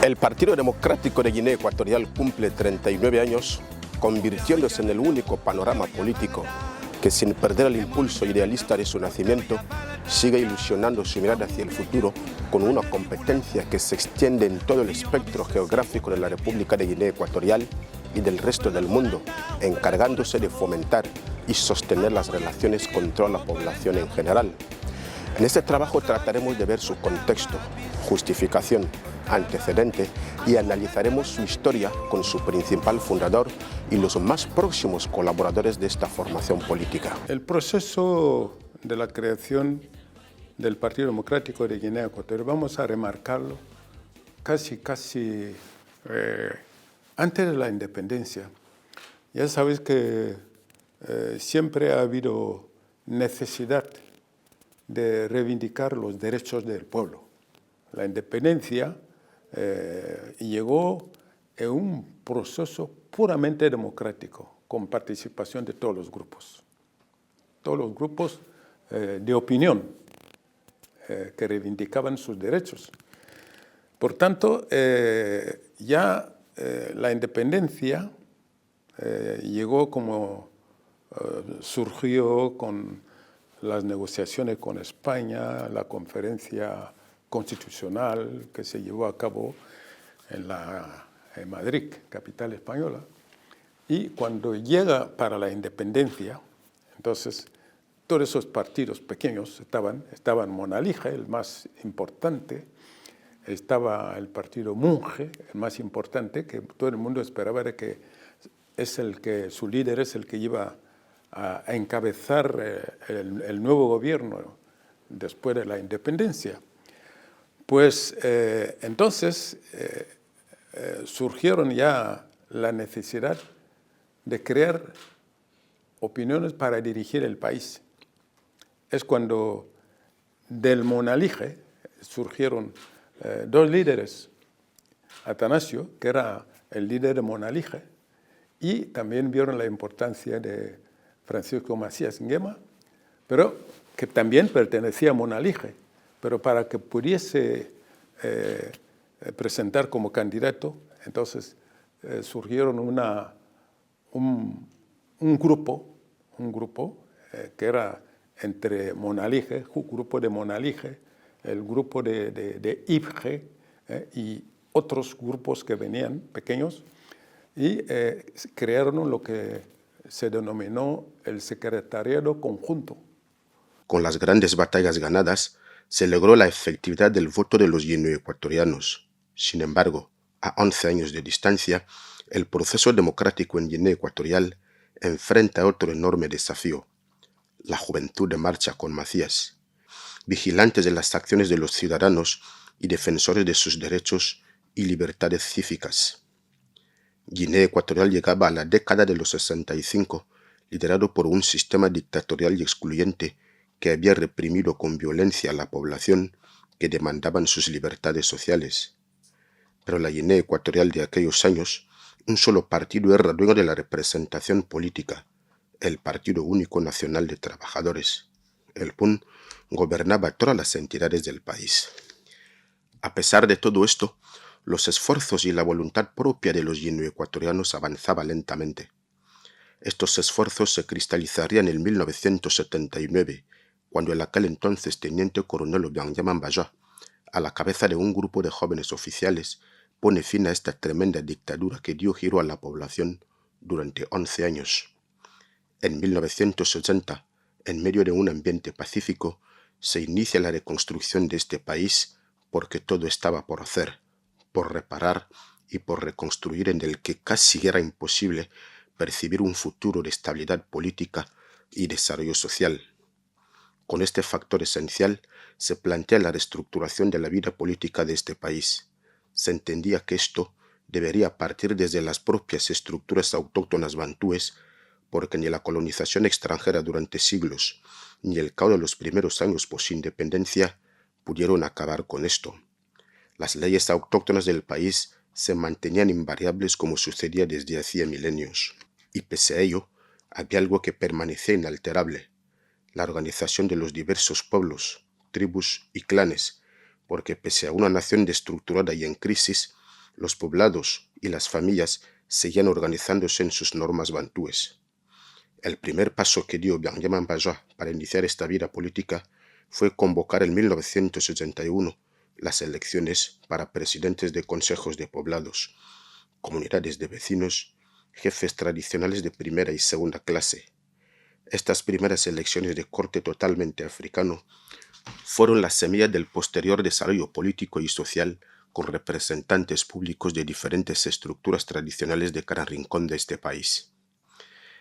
El Partido Democrático de Guinea Ecuatorial cumple 39 años, convirtiéndose en el único panorama político que, sin perder el impulso idealista de su nacimiento, sigue ilusionando su mirada hacia el futuro con una competencia que se extiende en todo el espectro geográfico de la República de Guinea Ecuatorial y del resto del mundo, encargándose de fomentar y sostener las relaciones con toda la población en general. En este trabajo trataremos de ver su contexto, justificación, antecedente y analizaremos su historia con su principal fundador y los más próximos colaboradores de esta formación política. El proceso de la creación del Partido Democrático de Guinea Ecuatorial, vamos a remarcarlo casi antes de la independencia. Ya sabéis que siempre ha habido necesidad de reivindicar los derechos del pueblo. La independencia llegó en un proceso puramente democrático, con participación de todos los grupos de opinión que reivindicaban sus derechos. Por tanto, la independencia llegó como surgió con las negociaciones con España, la conferencia constitucional que se llevó a cabo en Madrid, capital española. Y cuando llega para la independencia, entonces todos esos partidos pequeños estaban Monalige, el más importante, estaba el partido Monge, el más importante, que todo el mundo esperaba de que su líder es el que iba a encabezar el nuevo gobierno después de la independencia. Pues entonces surgieron ya la necesidad de crear opiniones para dirigir el país. Es cuando del Monalige surgieron dos líderes, Atanasio, que era el líder de Monalige, y también vieron la importancia de Francisco Macías Nguema, pero que también pertenecía a Monalige, pero para que pudiese presentar como candidato, entonces surgieron un grupo que era entre Monalige, un grupo de Monalige, el grupo de IPG y otros grupos que venían pequeños, y crearon lo que se denominó el Secretariado Conjunto. Con las grandes batallas ganadas, se logró la efectividad del voto de los guineoecuatorianos. Sin embargo, a 11 años de distancia, el proceso democrático en Guinea Ecuatorial enfrenta otro enorme desafío: la juventud de marcha con Macías, vigilantes de las acciones de los ciudadanos y defensores de sus derechos y libertades cívicas. Guinea Ecuatorial llegaba a la década de los 65, liderado por un sistema dictatorial y excluyente que había reprimido con violencia a la población que demandaban sus libertades sociales. Pero la Guinea Ecuatorial de aquellos años, un solo partido era dueño de la representación política, el Partido Único Nacional de Trabajadores. El PUN gobernaba todas las entidades del país. A pesar de todo esto, los esfuerzos y la voluntad propia de los guineoecuatorianos avanzaban lentamente. Estos esfuerzos se cristalizarían en 1979, cuando el aquel entonces teniente coronel Obiang Bajá, a la cabeza de un grupo de jóvenes oficiales, pone fin a esta tremenda dictadura que dio giro a la población durante 11 años. En 1980, en medio de un ambiente pacífico, se inicia la reconstrucción de este país porque todo estaba por hacer, por reparar y por reconstruir, en el que casi era imposible percibir un futuro de estabilidad política y desarrollo social. Con este factor esencial se plantea la reestructuración de la vida política de este país. Se entendía que esto debería partir desde las propias estructuras autóctonas bantúes, porque ni la colonización extranjera durante siglos, ni el caos de los primeros años posindependencia pudieron acabar con esto. Las leyes autóctonas del país se mantenían invariables como sucedía desde hacía milenios. Y pese a ello, había algo que permanecía inalterable: la organización de los diversos pueblos, tribus y clanes, porque pese a una nación destructurada y en crisis, Los poblados y las familias seguían organizándose en sus normas bantúes. El primer paso que dio Benjamin Bajwa para iniciar esta vida política fue convocar en 1981 las elecciones para presidentes de consejos de poblados, comunidades de vecinos, jefes tradicionales de primera y segunda clase. Estas primeras elecciones de corte totalmente africano fueron la semilla del posterior desarrollo político y social con representantes públicos de diferentes estructuras tradicionales de cada rincón de este país.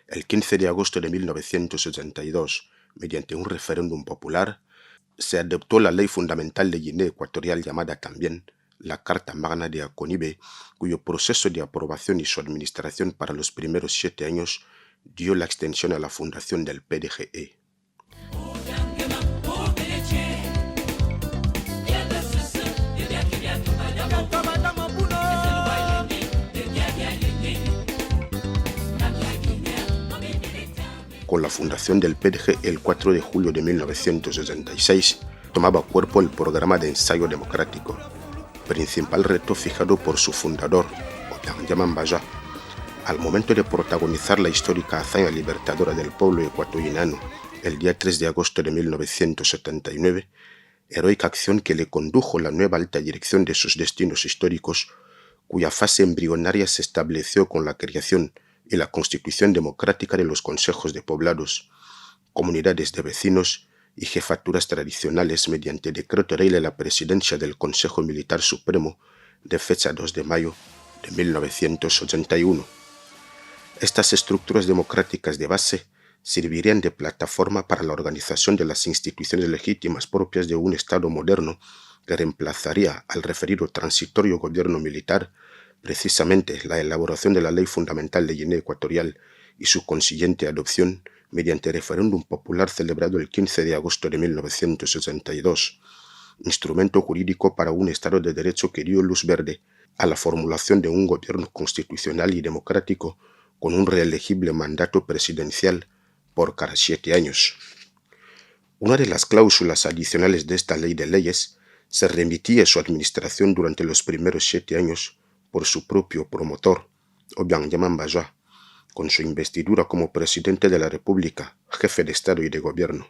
El 15 de agosto de 1982, mediante un referéndum popular, se adoptó la ley fundamental de Guinea Ecuatorial llamada también la Carta Magna de Aconibe, cuyo proceso de aprobación y su administración para los primeros 7 años dio la extensión a la fundación del PDGE. Con la fundación del PDG el 4 de julio de 1966, tomaba cuerpo el programa de ensayo democrático, principal reto fijado por su fundador, Benjamin Bajwa, al momento de protagonizar la histórica hazaña libertadora del pueblo ecuatoriano el día 3 de agosto de 1979, heroica acción que le condujo la nueva alta dirección de sus destinos históricos, cuya fase embrionaria se estableció con la creación y la constitución democrática de los consejos de poblados, comunidades de vecinos y jefaturas tradicionales mediante decreto ley de la presidencia del Consejo Militar Supremo de fecha 2 de mayo de 1981. Estas estructuras democráticas de base servirían de plataforma para la organización de las instituciones legítimas propias de un Estado moderno que reemplazaría al referido transitorio gobierno militar, precisamente la elaboración de la Ley Fundamental de Guinea Ecuatorial y su consiguiente adopción mediante referéndum popular celebrado el 15 de agosto de 1962, instrumento jurídico para un Estado de Derecho que dio luz verde a la formulación de un gobierno constitucional y democrático con un reelegible mandato presidencial por cada 7 años. Una de las cláusulas adicionales de esta ley de leyes se remitía a su administración durante los primeros 7 años por su propio promotor, Benjamin Bajwa, con su investidura como presidente de la República, jefe de Estado y de Gobierno.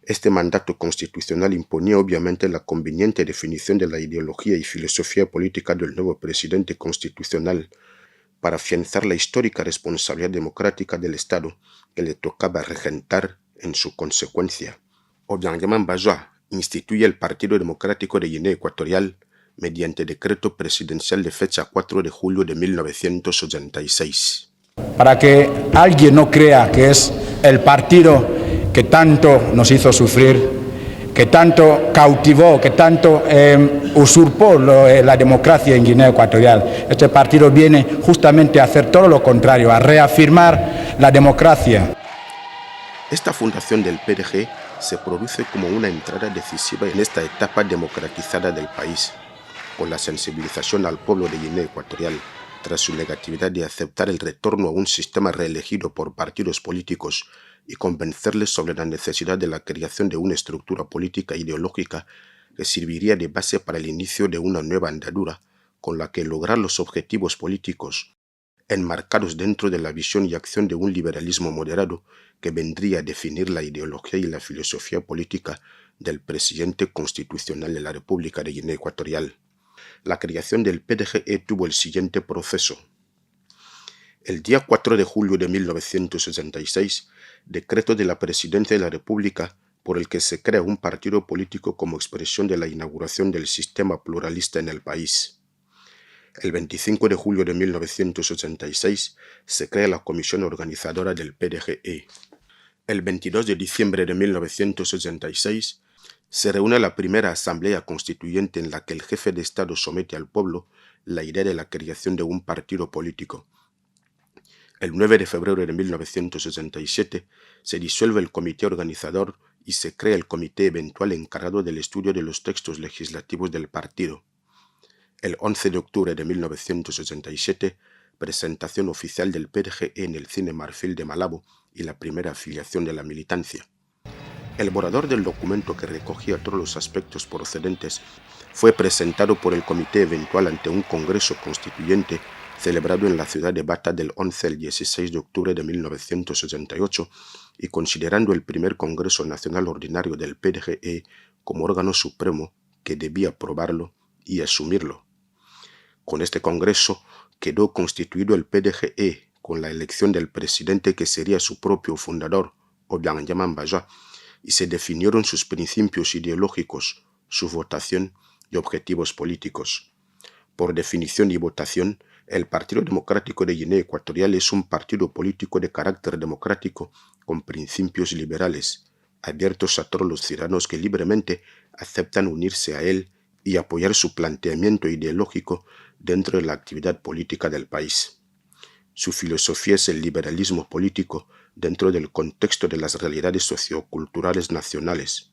Este mandato constitucional imponía obviamente la conveniente definición de la ideología y filosofía política del nuevo presidente constitucional para afianzar la histórica responsabilidad democrática del Estado que le tocaba regentar en su consecuencia. Benjamin Bajwa instituye el Partido Democrático de Guinea Ecuatorial mediante decreto presidencial de fecha 4 de julio de 1986. Para que alguien no crea que es el partido que tanto nos hizo sufrir, que tanto cautivó, que tanto usurpó la democracia en Guinea Ecuatorial. Este partido viene justamente a hacer todo lo contrario, a reafirmar la democracia. Esta fundación del PDG se produce como una entrada decisiva en esta etapa democratizada del país, con la sensibilización al pueblo de Guinea Ecuatorial, tras su negatividad de aceptar el retorno a un sistema reelegido por partidos políticos y convencerles sobre la necesidad de la creación de una estructura política e ideológica que serviría de base para el inicio de una nueva andadura con la que lograr los objetivos políticos enmarcados dentro de la visión y acción de un liberalismo moderado que vendría a definir la ideología y la filosofía política del presidente constitucional de la República de Guinea Ecuatorial. La creación del PDGE tuvo el siguiente proceso. El día 4 de julio de 1966, decreto de la Presidencia de la República por el que se crea un partido político como expresión de la inauguración del sistema pluralista en el país. El 25 de julio de 1986 se crea la comisión organizadora del PDGE. El 22 de diciembre de 1986 se reúne la primera asamblea constituyente en la que el jefe de Estado somete al pueblo la idea de la creación de un partido político. El 9 de febrero de 1967 se disuelve el comité organizador y se crea el comité eventual encargado del estudio de los textos legislativos del partido. El 11 de octubre de 1967, presentación oficial del PDGE en el Cine Marfil de Malabo y la primera afiliación de la militancia. El borrador del documento, que recogía todos los aspectos procedentes, fue presentado por el comité eventual ante un congreso constituyente celebrado en la ciudad de Bata del 11 al 16 de octubre de 1968, y considerando el primer Congreso Nacional Ordinario del PDGE como órgano supremo que debía aprobarlo y asumirlo. Con este Congreso quedó constituido el PDGE con la elección del presidente, que sería su propio fundador, Obiang Baja, y se definieron sus principios ideológicos, su votación y objetivos políticos. Por definición y votación, el Partido Democrático de Guinea Ecuatorial es un partido político de carácter democrático con principios liberales, abiertos a todos los ciudadanos que libremente aceptan unirse a él y apoyar su planteamiento ideológico dentro de la actividad política del país. Su filosofía es el liberalismo político dentro del contexto de las realidades socioculturales nacionales.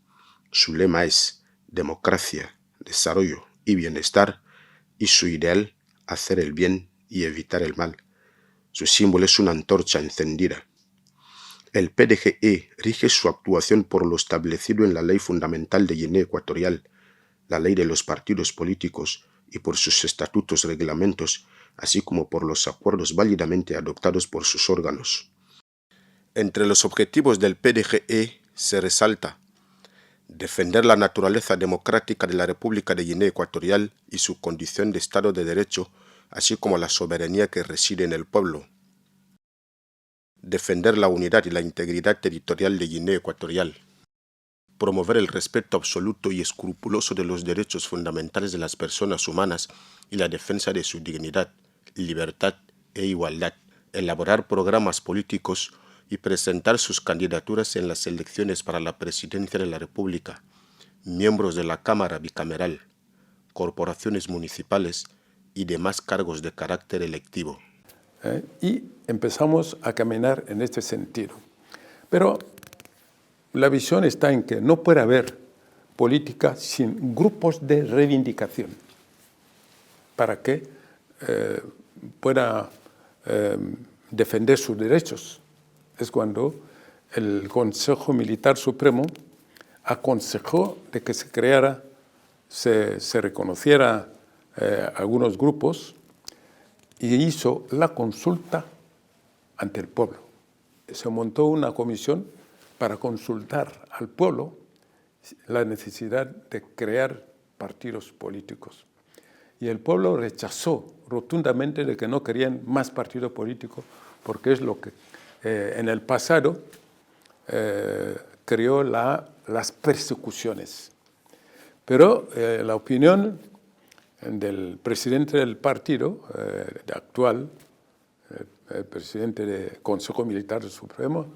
Su lema es democracia, desarrollo y bienestar, y su ideal, hacer el bien y evitar el mal. Su símbolo es una antorcha encendida. El PDGE rige su actuación por lo establecido en la Ley Fundamental de Guinea Ecuatorial, la Ley de los Partidos Políticos, y por sus estatutos, reglamentos, así como por los acuerdos válidamente adoptados por sus órganos. Entre los objetivos del PDGE se resalta defender la naturaleza democrática de la República de Guinea Ecuatorial y su condición de Estado de Derecho, así como la soberanía que reside en el pueblo. Defender la unidad y la integridad territorial de Guinea Ecuatorial. Promover el respeto absoluto y escrupuloso de los derechos fundamentales de las personas humanas y la defensa de su dignidad, libertad e igualdad. Elaborar programas políticos y presentar sus candidaturas en las elecciones para la presidencia de la República, miembros de la Cámara Bicameral, corporaciones municipales y demás cargos de carácter electivo. Y empezamos a caminar en este sentido. Pero la visión está en que no puede haber política sin grupos de reivindicación para que pueda defender sus derechos. Es cuando el Consejo Militar Supremo aconsejó de que se creara, se reconociera algunos grupos, y hizo la consulta ante el pueblo. Se montó una comisión para consultar al pueblo la necesidad de crear partidos políticos. Y el pueblo rechazó rotundamente de que no querían más partidos políticos, porque es lo que en el pasado creó las persecuciones. Pero la opinión del presidente del partido actual, el presidente del Consejo Militar Supremo,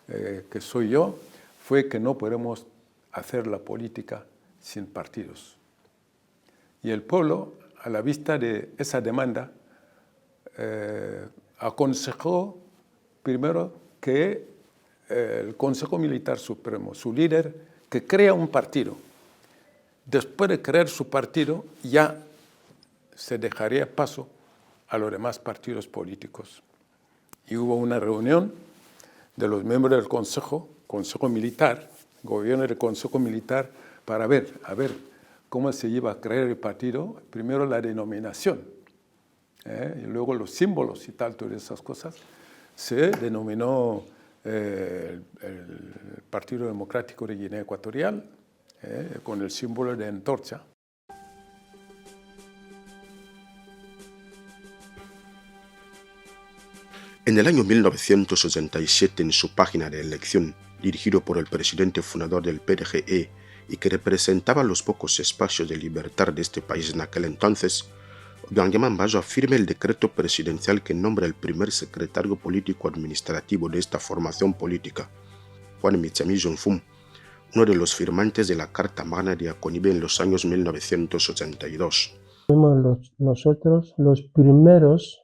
que soy yo, fue que no podemos hacer la política sin partidos. Y el pueblo, a la vista de esa demanda, aconsejó primero que el Consejo Militar Supremo, su líder, que crea un partido. Después de crear su partido, ya se dejaría paso a los demás partidos políticos. Y hubo una reunión de los miembros del Consejo Militar, gobierno del Consejo Militar, para ver cómo se iba a crear el partido. Primero la denominación, y luego los símbolos y tal, todas esas cosas. Se denominó el Partido Democrático de Guinea Ecuatorial, con el símbolo de antorcha. En el año 1987, en su página de elección, dirigido por el presidente fundador del PDGE y que representaba los pocos espacios de libertad de este país en aquel entonces, Obiang Baja firma el decreto presidencial que nombra el primer secretario político administrativo de esta formación política, Juan Mitsami Jonfum, uno de los firmantes de la Carta Magna de Aconibe en los años 1982. Fuimos nosotros los primeros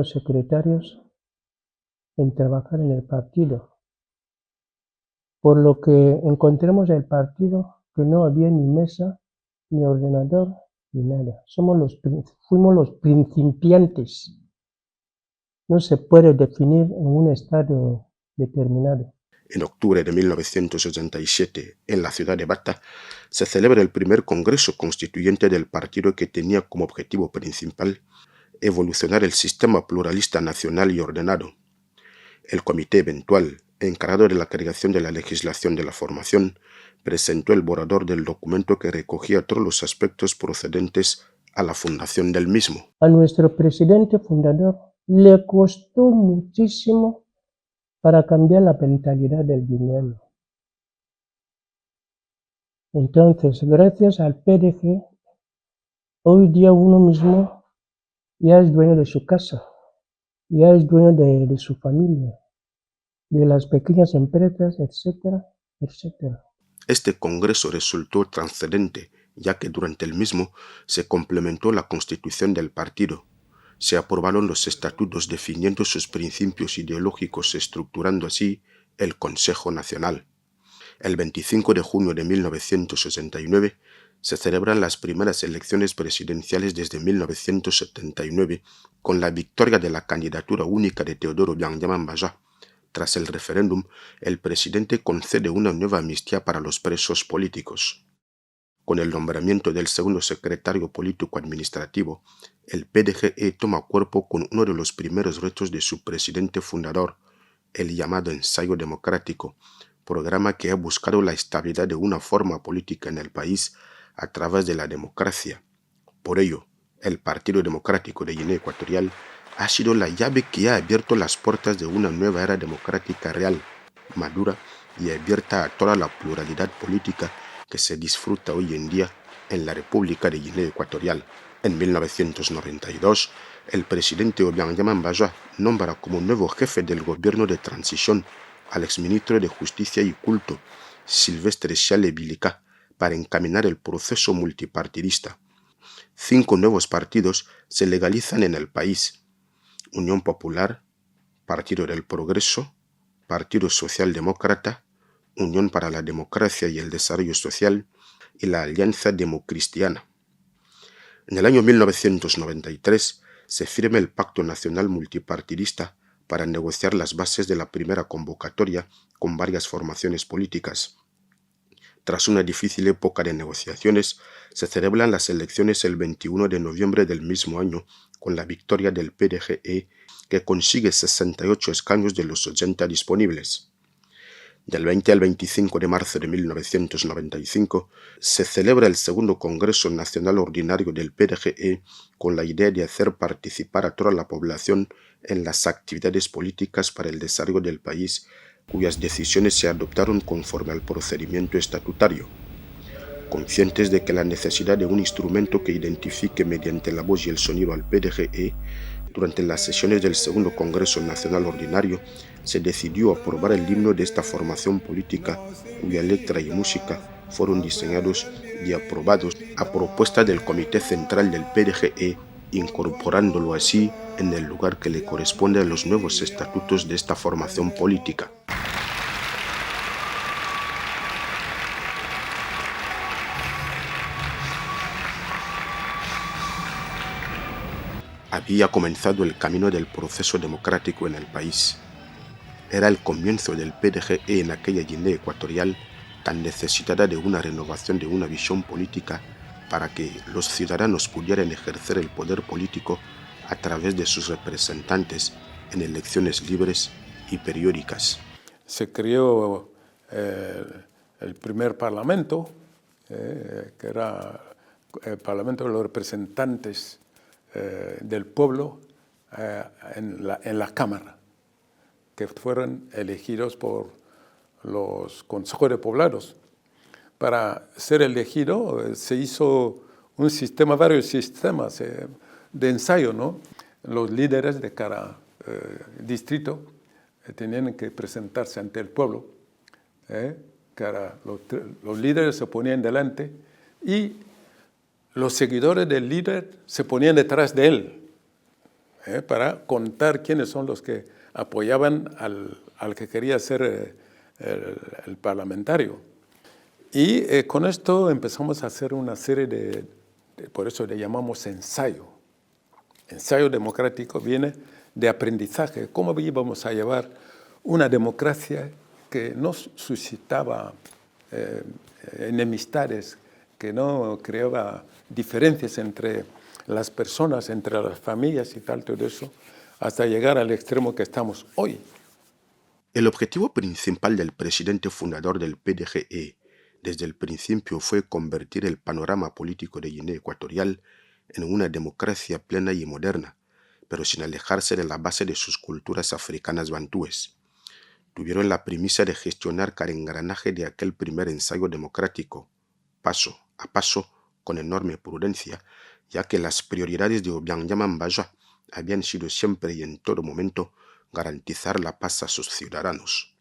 secretarios en trabajar en el partido. Por lo que encontremos el partido que no había ni mesa, ni ordenador, ni nada. Fuimos los principiantes. No se puede definir en un estado determinado. En octubre de 1987, en la ciudad de Bata, se celebra el primer Congreso Constituyente del partido que tenía como objetivo principal evolucionar el sistema pluralista nacional y ordenado. El comité eventual, encargado de la creación de la legislación de la formación, presentó el borrador del documento que recogía todos los aspectos procedentes a la fundación del mismo. A nuestro presidente fundador le costó muchísimo para cambiar la mentalidad del guineano. Entonces, gracias al PDG, hoy día uno mismo ya es dueño de su casa, ya es dueño de su familia, de las pequeñas empresas, etcétera, etcétera. Este congreso resultó trascendente, ya que durante el mismo se complementó la constitución del partido. Se aprobaron los estatutos definiendo sus principios ideológicos, estructurando así el Consejo Nacional. El 25 de junio de 1969 se celebran las primeras elecciones presidenciales desde 1979, con la victoria de la candidatura única de Teodoro Obiang-Yema Mbaja. Tras el referéndum, el presidente concede una nueva amnistía para los presos políticos. Con el nombramiento del segundo secretario político-administrativo, el PDGE toma cuerpo con uno de los primeros retos de su presidente fundador, el llamado ensayo democrático, programa que ha buscado la estabilidad de una forma política en el país a través de la democracia. Por ello, el Partido Democrático de Guinea Ecuatorial ha sido la llave que ha abierto las puertas de una nueva era democrática real, madura y abierta a toda la pluralidad política que se disfruta hoy en día en la República de Guinea Ecuatorial. En 1992, el presidente Obiang-Yema Mbaja nombra como nuevo jefe del gobierno de transición al exministro de Justicia y Culto, Silvestre Siale Bilika, para encaminar el proceso multipartidista. 5 nuevos partidos se legalizan en el país: Unión Popular, Partido del Progreso, Partido Socialdemócrata, Unión para la Democracia y el Desarrollo Social y la Alianza Democristiana. En el año 1993 se firma el Pacto Nacional Multipartidista para negociar las bases de la primera convocatoria con varias formaciones políticas. Tras una difícil época de negociaciones, se celebran las elecciones el 21 de noviembre del mismo año con la victoria del PDGE, que consigue 68 escaños de los 80 disponibles. Del 20 al 25 de marzo de 1995 se celebra el segundo Congreso Nacional Ordinario del PDGE con la idea de hacer participar a toda la población en las actividades políticas para el desarrollo del país, cuyas decisiones se adoptaron conforme al procedimiento estatutario. Conscientes de que la necesidad de un instrumento que identifique mediante la voz y el sonido al PDGE, durante las sesiones del segundo Congreso Nacional Ordinario se decidió aprobar el himno de esta formación política, cuya letra y música fueron diseñados y aprobados a propuesta del Comité Central del PDGE, incorporándolo así en el lugar que le corresponde a los nuevos estatutos de esta formación política. Había comenzado el camino del proceso democrático en el país. Era el comienzo del PDGE en aquella Guinea Ecuatorial tan necesitada de una renovación de una visión política para que los ciudadanos pudieran ejercer el poder político a través de sus representantes en elecciones libres y periódicas. Se creó el primer parlamento, que era el Parlamento de los Representantes del Pueblo en la Cámara, que fueron elegidos por los consejos de poblados. Para ser elegido se hizo un sistema, varios sistemas de ensayo, ¿no? Los líderes de cada distrito tenían que presentarse ante el pueblo. Los líderes se ponían delante y los seguidores del líder se ponían detrás de él para contar quiénes son los que apoyaban al que quería ser el parlamentario. Y con esto empezamos a hacer una serie por eso le llamamos ensayo. Ensayo democrático viene de aprendizaje. ¿Cómo íbamos a llevar una democracia que no suscitaba enemistades, que no creaba diferencias entre las personas, entre las familias y tal, todo eso, hasta llegar al extremo que estamos hoy. El objetivo principal del presidente fundador del PDGE desde el principio fue convertir el panorama político de Guinea Ecuatorial en una democracia plena y moderna, pero sin alejarse de la base de sus culturas africanas bantúes. Tuvieron la premisa de gestionar cada engranaje de aquel primer ensayo democrático, paso a paso, con enorme prudencia, ya que las prioridades de Obiang-Yama Mbaja habían sido siempre y en todo momento garantizar la paz a sus ciudadanos.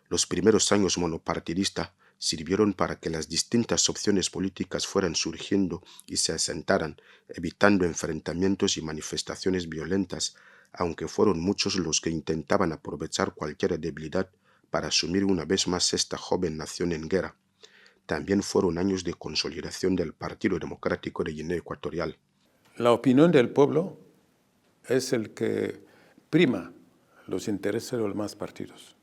Los primeros años monopartidistas sirvieron para que las distintas opciones políticas fueran surgiendo y se asentaran, evitando enfrentamientos y manifestaciones violentas, aunque fueron muchos los que intentaban aprovechar cualquier debilidad para asumir una vez más esta joven nación en guerra. También fueron años de consolidación del Partido Democrático de Guinea Ecuatorial. La opinión del pueblo es el que prima los intereses de los demás partidos.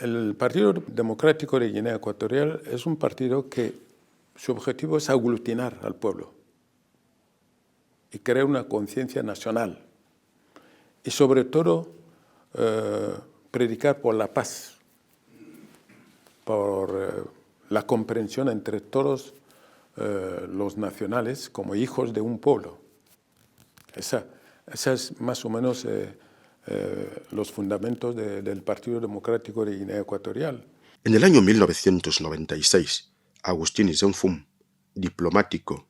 El Partido Democrático de Guinea Ecuatorial es un partido que su objetivo es aglutinar al pueblo y crear una conciencia nacional y sobre todo predicar por la paz, por la comprensión entre todos los nacionales como hijos de un pueblo. Esa es más o menos los fundamentos del Partido Democrático de Guinea Ecuatorial. En el año 1996, Agustín Zenfum, diplomático,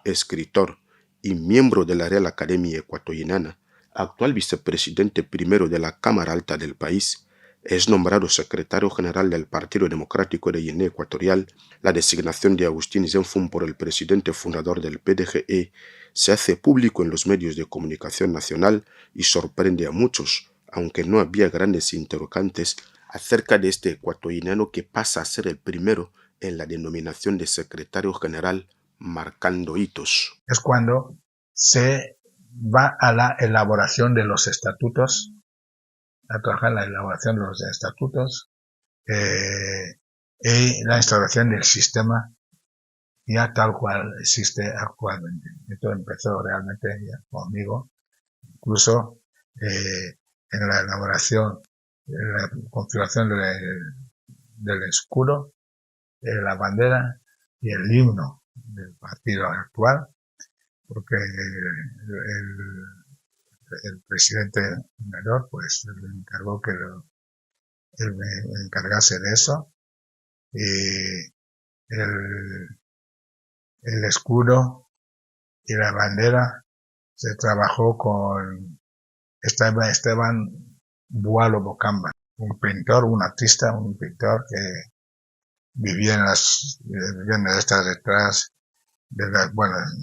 escritor y miembro de la Real Academia Ecuatoriana, actual vicepresidente primero de la Cámara Alta del país, es nombrado secretario general del Partido Democrático de Guinea Ecuatorial. La designación de Agustín Zenfum por el presidente fundador del PDGE se hace público en los medios de comunicación nacional y sorprende a muchos, aunque no había grandes interrogantes acerca de este ecuatoriano que pasa a ser el primero en la denominación de secretario general, marcando hitos. Es cuando se va a la elaboración de los estatutos, a trabajar en la elaboración de los estatutos y la instauración del sistema ya tal cual existe actualmente. Esto empezó realmente ya conmigo, incluso en la elaboración, en la configuración del escudo, la bandera y el himno del partido actual, porque el presidente mayor pues le encargó que él me encargase de eso, y el escudo y la bandera se trabajó con Esteban Bualo Bocamba, un pintor, un artista, un pintor que vivía en las detrás del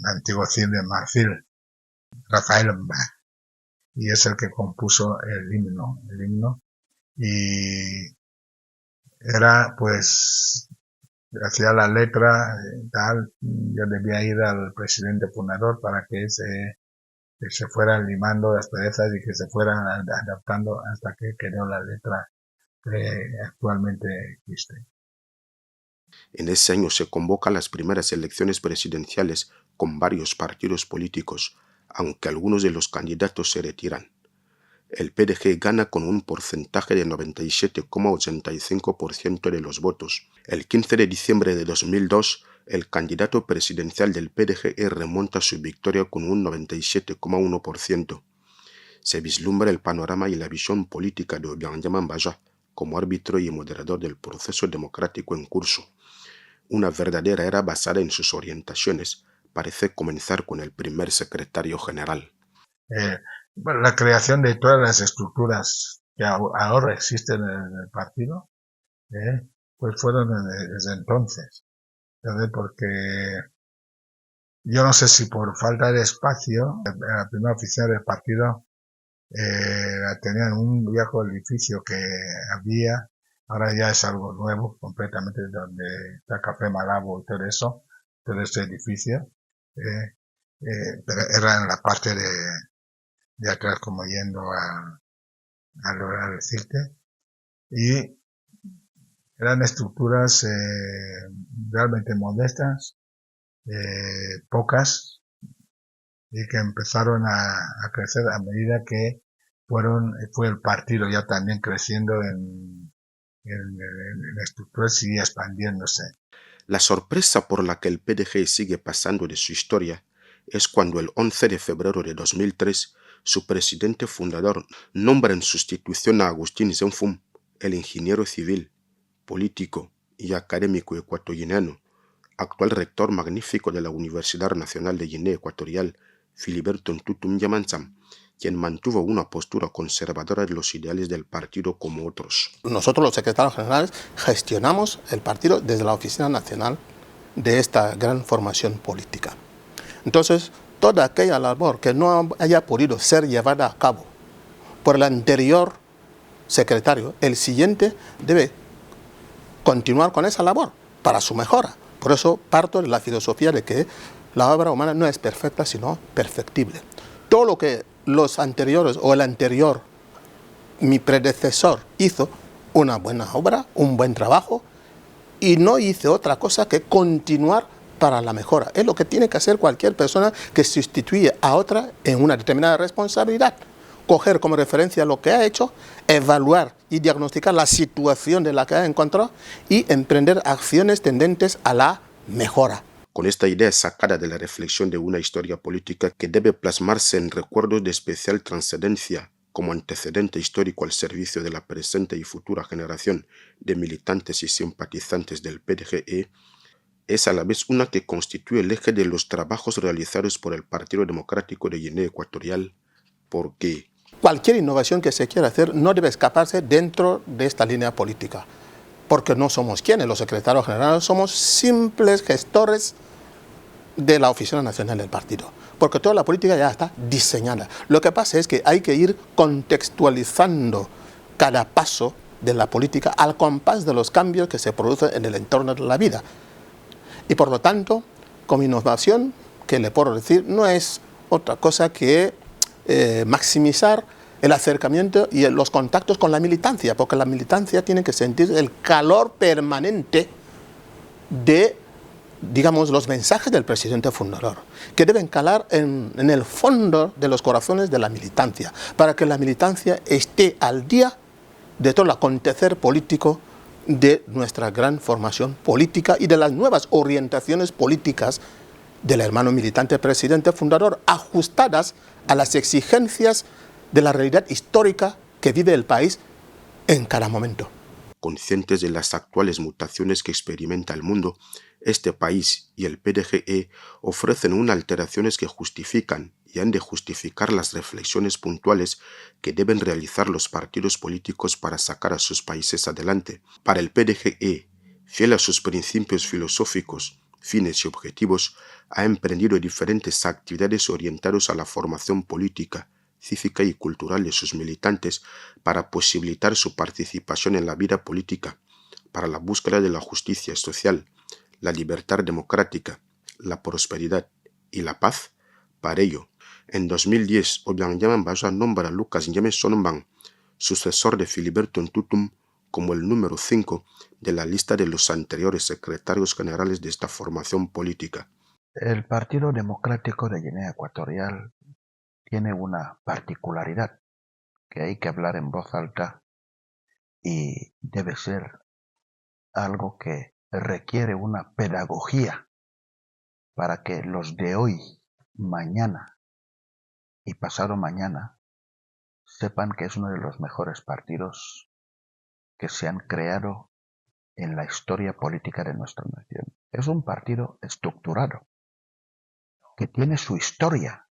antiguo cine de Marfil, Rafael Mbah, y es el que compuso el himno, y era pues hacía la letra tal. Yo debía ir al presidente fundador para que se fueran limando las perezas y que se fueran adaptando hasta que quedó la letra que actualmente existe. En ese año se convocan las primeras elecciones presidenciales con varios partidos políticos, aunque algunos de los candidatos se retiran. El PDG gana con un porcentaje de 97,85% de los votos. El 15 de diciembre de 2002, el candidato presidencial del PDGE remonta su victoria con un 97,1%. Se vislumbra el panorama y la visión política de Obiang-Yama Mbaja como árbitro y moderador del proceso democrático en curso. Una verdadera era basada en sus orientaciones parece comenzar con el primer secretario general. La creación de todas las estructuras que ahora existen en el partido, pues fueron desde entonces. Porque yo no sé si por falta de espacio, la primera oficina del partido la tenían en un viejo edificio que había, ahora ya es algo nuevo, completamente, donde está Café Malabo y todo eso, todo ese edificio, pero era en la parte de atrás, como yendo al CIRTE, y eran estructuras realmente modestas, pocas, y que empezaron a crecer a medida que fue el partido ya también creciendo en estructuras y expandiéndose. La sorpresa por la que el PDG sigue pasando de su historia es cuando el 11 de febrero de 2003 su presidente fundador nombra en sustitución a Agustín Zenfum, el ingeniero civil, político y académico ecuatoguineano, actual rector magnífico de la Universidad Nacional de Guinea Ecuatorial, Filiberto Ntutum Yamanzam, quien mantuvo una postura conservadora de los ideales del partido como otros. Nosotros los secretarios generales gestionamos el partido desde la Oficina Nacional de esta gran formación política. Entonces, toda aquella labor que no haya podido ser llevada a cabo por el anterior secretario, el siguiente debe continuar con esa labor para su mejora. Por eso parto de la filosofía de que la obra humana no es perfecta, sino perfectible. Todo lo que los anteriores o el anterior, mi predecesor, hizo, una buena obra, un buen trabajo, y no hice otra cosa que continuar para la mejora. Es lo que tiene que hacer cualquier persona que sustituye a otra en una determinada responsabilidad. Coger como referencia lo que ha hecho, evaluar y diagnosticar la situación de la que ha encontrado y emprender acciones tendentes a la mejora. Con esta idea sacada de la reflexión de una historia política que debe plasmarse en recuerdos de especial trascendencia como antecedente histórico al servicio de la presente y futura generación de militantes y simpatizantes del PDGE, es a la vez una que constituye el eje de los trabajos realizados por el Partido Democrático de Guinea Ecuatorial, porque cualquier innovación que se quiera hacer no debe escaparse dentro de esta línea política, porque no somos quienes, los secretarios generales, somos simples gestores de la Oficina Nacional del Partido, porque toda la política ya está diseñada. Lo que pasa es que hay que ir contextualizando cada paso de la política al compás de los cambios que se producen en el entorno de la vida. Y por lo tanto, como innovación, que le puedo decir, no es otra cosa que maximizar el acercamiento y los contactos con la militancia, porque la militancia tiene que sentir el calor permanente de, digamos, los mensajes del presidente fundador, que deben calar en el fondo de los corazones de la militancia, para que la militancia esté al día de todo el acontecer político de nuestra gran formación política y de las nuevas orientaciones políticas del hermano militante presidente fundador, ajustadas a las exigencias de la realidad histórica que vive el país en cada momento. Conscientes de las actuales mutaciones que experimenta el mundo, este país y el PDGE ofrecen unas alteraciones que justifican y han de justificar las reflexiones puntuales que deben realizar los partidos políticos para sacar a sus países adelante. Para el PDGE, fiel a sus principios filosóficos, fines y objetivos, ha emprendido diferentes actividades orientadas a la formación política, cívica y cultural de sus militantes para posibilitar su participación en la vida política, para la búsqueda de la justicia social, la libertad democrática, la prosperidad y la paz. Para ello, en 2010, Obiang Baja nombra a Lucas Nyame Sonmbang, sucesor de Filiberto Ntutum, como el número 5 de la lista de los anteriores secretarios generales de esta formación política. El Partido Democrático de Guinea Ecuatorial tiene una particularidad que hay que hablar en voz alta y debe ser algo que requiere una pedagogía para que los de hoy, mañana y pasado mañana sepan que es uno de los mejores partidos que se han creado en la historia política de nuestra nación. Es un partido estructurado, que tiene su historia,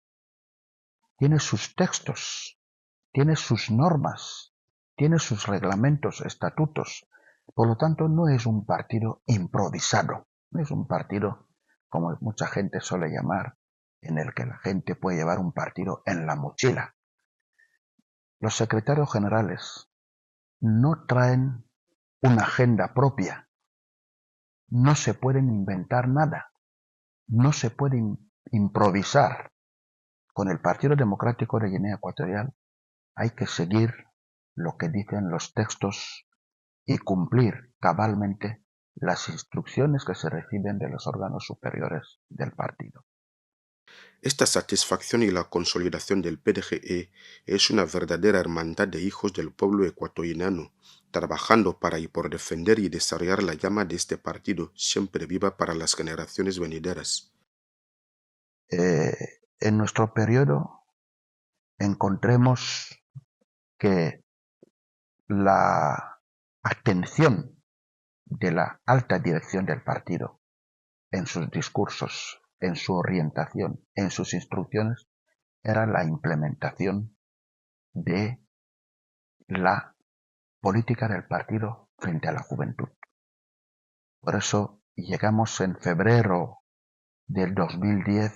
tiene sus textos, tiene sus normas, tiene sus reglamentos, estatutos. Por lo tanto, no es un partido improvisado, no es un partido, como mucha gente suele llamar, en el que la gente puede llevar un partido en la mochila. Los secretarios generales no traen una agenda propia, no se pueden inventar nada, no se puede improvisar. Con el Partido Democrático de Guinea Ecuatorial hay que seguir lo que dicen los textos y cumplir cabalmente las instrucciones que se reciben de los órganos superiores del partido. Esta satisfacción y la consolidación del PDGE es una verdadera hermandad de hijos del pueblo ecuatoriano, trabajando para y por defender y desarrollar la llama de este partido siempre viva para las generaciones venideras. En nuestro periodo encontremos que la atención de la alta dirección del partido en sus discursos, en su orientación, en sus instrucciones, era la implementación de la política del partido frente a la juventud. Por eso llegamos en febrero del 2010,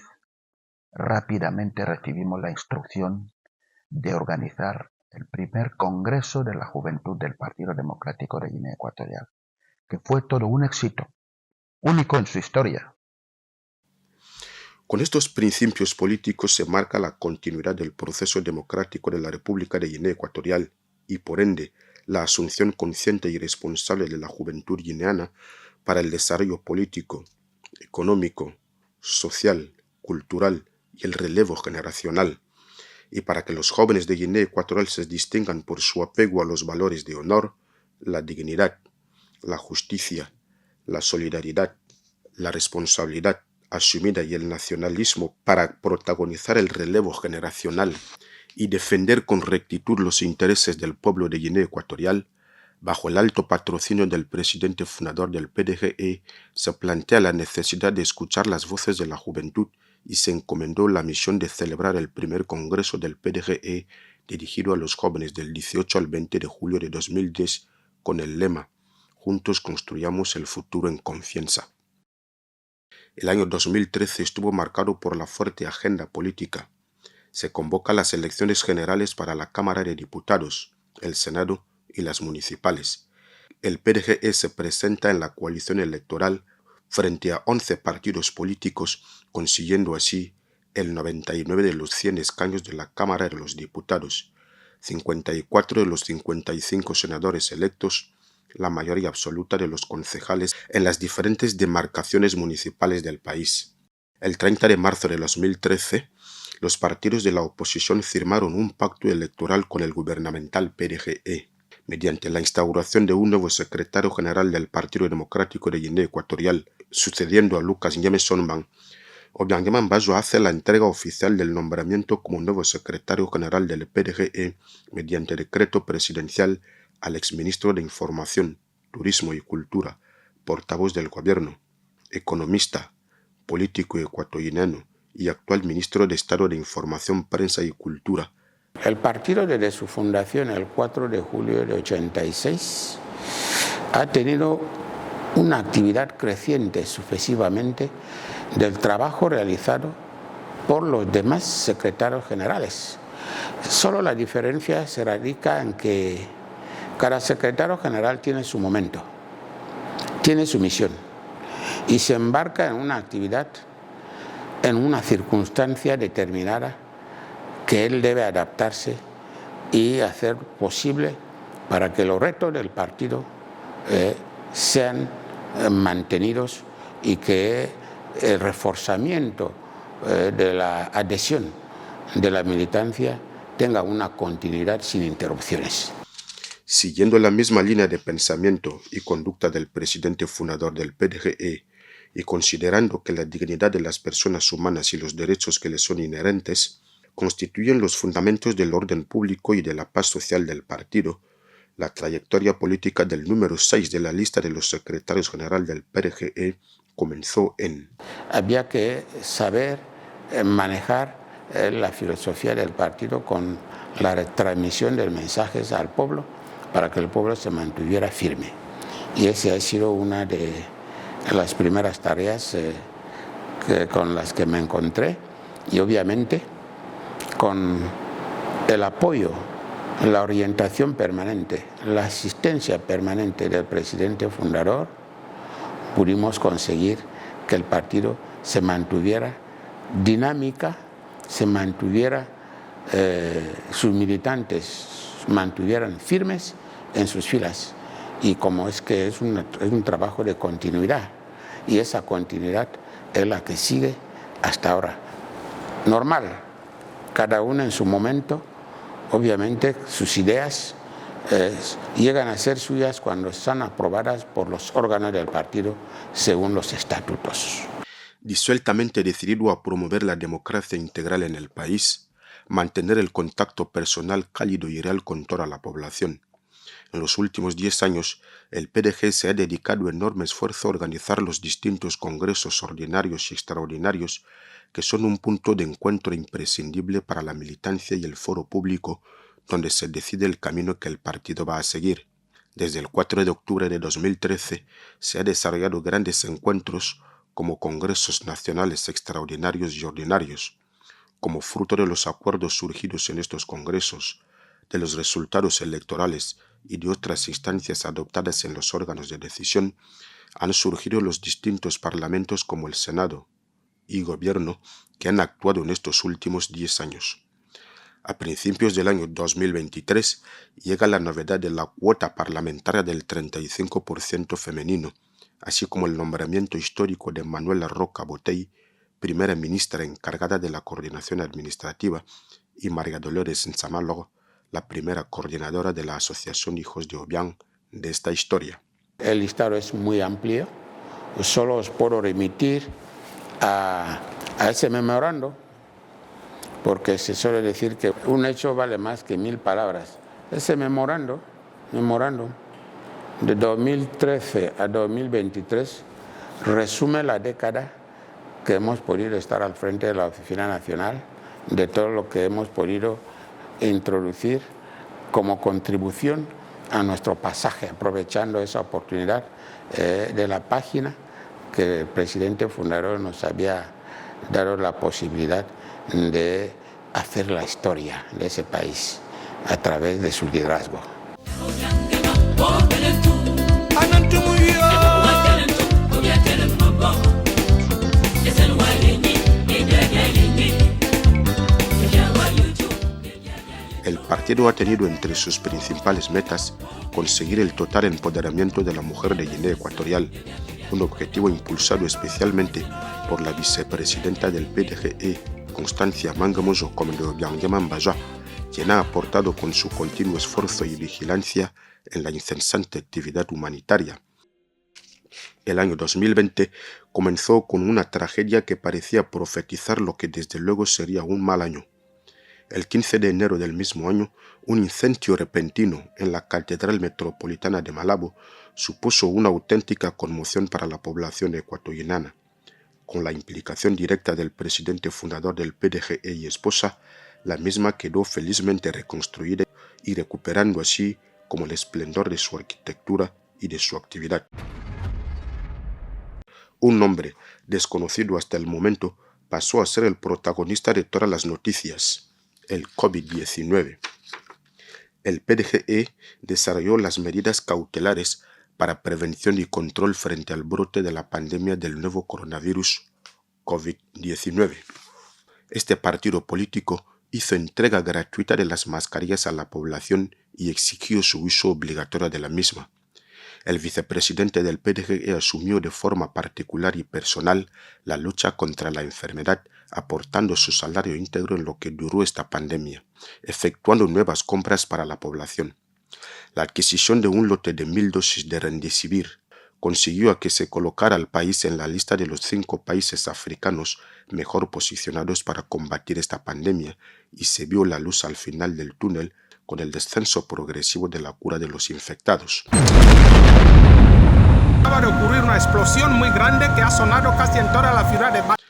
rápidamente recibimos la instrucción de organizar el primer Congreso de la Juventud del Partido Democrático de Guinea Ecuatorial, que fue todo un éxito, único en su historia. Con estos principios políticos se marca la continuidad del proceso democrático de la República de Guinea Ecuatorial y, por ende, la asunción consciente y responsable de la juventud guineana para el desarrollo político, económico, social, cultural y el relevo generacional, y para que los jóvenes de Guinea Ecuatorial se distingan por su apego a los valores de honor, la dignidad, la justicia, la solidaridad, la responsabilidad asumida y el nacionalismo para protagonizar el relevo generacional y defender con rectitud los intereses del pueblo de Guinea Ecuatorial. Bajo el alto patrocinio del presidente fundador del PDGE, se plantea la necesidad de escuchar las voces de la juventud y se encomendó la misión de celebrar el primer congreso del PDGE dirigido a los jóvenes del 18 al 20 de julio de 2010 con el lema «Juntos construyamos el futuro en confianza». El año 2013 estuvo marcado por la fuerte agenda política. Se convoca las elecciones generales para la Cámara de Diputados, el Senado y las municipales. El PDGE se presenta en la coalición electoral frente a 11 partidos políticos, consiguiendo así el 99 de los 100 escaños de la Cámara de los Diputados, 54 de los 55 senadores electos, la mayoría absoluta de los concejales en las diferentes demarcaciones municipales del país. El 30 de marzo de 2013, los partidos de la oposición firmaron un pacto electoral con el gubernamental PDGE, mediante la instauración de un nuevo secretario general del Partido Democrático de Guinea Ecuatorial, sucediendo a Lucas Nyame Sonban. Obiang Bazo hace la entrega oficial del nombramiento como nuevo secretario general del PDGE mediante decreto presidencial al exministro de Información, Turismo y Cultura, portavoz del gobierno, economista, político ecuatoriano y actual ministro de Estado de Información, Prensa y Cultura. El partido desde su fundación el 4 de julio de 86 ha tenido una actividad creciente sucesivamente del trabajo realizado por los demás secretarios generales. Solo la diferencia se radica en que cada secretario general tiene su momento, tiene su misión y se embarca en una actividad, en una circunstancia determinada que él debe adaptarse y hacer posible para que los retos del partido sean mantenidos y que el reforzamiento de la adhesión de la militancia tenga una continuidad sin interrupciones. Siguiendo la misma línea de pensamiento y conducta del presidente fundador del PDGE y considerando que la dignidad de las personas humanas y los derechos que les son inherentes constituyen los fundamentos del orden público y de la paz social del partido, la trayectoria política del número 6 de la lista de los secretarios generales del PDGE comenzó en... Había que saber manejar la filosofía del partido con la transmisión de mensajes al pueblo para que el pueblo se mantuviera firme. Y esa ha sido una de las primeras tareas con las que me encontré y obviamente con el apoyo, la orientación permanente, la asistencia permanente del presidente fundador, pudimos conseguir que el partido se mantuviera dinámica, se mantuviera, sus militantes mantuvieran firmes en sus filas y como es que es un trabajo de continuidad, y esa continuidad es la que sigue hasta ahora. Normal, cada uno en su momento, obviamente sus ideas llegan a ser suyas cuando están aprobadas por los órganos del partido según los estatutos. Disueltamente decidido a promover la democracia integral en el país, mantener el contacto personal cálido y real con toda la población. En los últimos 10 años, el PDG se ha dedicado enorme esfuerzo a organizar los distintos congresos ordinarios y extraordinarios que son un punto de encuentro imprescindible para la militancia y el foro público donde se decide el camino que el partido va a seguir. Desde el 4 de octubre de 2013 se han desarrollado grandes encuentros como congresos nacionales extraordinarios y ordinarios. Como fruto de los acuerdos surgidos en estos congresos, de los resultados electorales y de otras instancias adoptadas en los órganos de decisión, han surgido los distintos parlamentos como el Senado y Gobierno que han actuado en estos últimos 10 años. A principios del año 2023 llega la novedad de la cuota parlamentaria del 35% femenino, así como el nombramiento histórico de Manuela Roca Botey, primera ministra encargada de la coordinación administrativa, y María Dolores Nzamalog, la primera coordinadora de la Asociación Hijos de Obiang de esta historia. El listado es muy amplio, solo os puedo remitir a ese memorando, porque se suele decir que un hecho vale más que 1000 palabras. Ese memorando de 2013 a 2023 resume la década que hemos podido estar al frente de la Oficina Nacional, de todo lo que hemos podido introducir como contribución a nuestro pasaje, aprovechando esa oportunidad de la página que el presidente fundador nos había dado la posibilidad de hacer la historia de ese país a través de su liderazgo. El partido ha tenido entre sus principales metas conseguir el total empoderamiento de la mujer de Guinea Ecuatorial, un objetivo impulsado especialmente por la vicepresidenta del PDGE, Constancia Mangamoso Komando Obiang Baja, quien ha aportado con su continuo esfuerzo y vigilancia en la incesante actividad humanitaria. El año 2020 comenzó con una tragedia que parecía profetizar lo que desde luego sería un mal año. El 15 de enero del mismo año, un incendio repentino en la Catedral Metropolitana de Malabo supuso una auténtica conmoción para la población ecuatoriana. Con la implicación directa del presidente fundador del PDGE y esposa, la misma quedó felizmente reconstruida y recuperando así como el esplendor de su arquitectura y de su actividad. Un nombre desconocido hasta el momento pasó a ser el protagonista de todas las noticias: el COVID-19. El PDGE desarrolló las medidas cautelares para prevención y control frente al brote de la pandemia del nuevo coronavirus COVID-19. Este partido político hizo entrega gratuita de las mascarillas a la población y exigió su uso obligatorio de la misma. El vicepresidente del PDGE asumió de forma particular y personal la lucha contra la enfermedad, aportando su salario íntegro en lo que duró esta pandemia, efectuando nuevas compras para la población. La adquisición de un lote de 1000 dosis de Remdesivir consiguió a que se colocara al país en la lista de los 5 países africanos mejor posicionados para combatir esta pandemia, y se vio la luz al final del túnel con el descenso progresivo de la cura de los infectados. Acaba de ocurrir una explosión muy grande que ha sonado casi en toda la ciudad de Bata.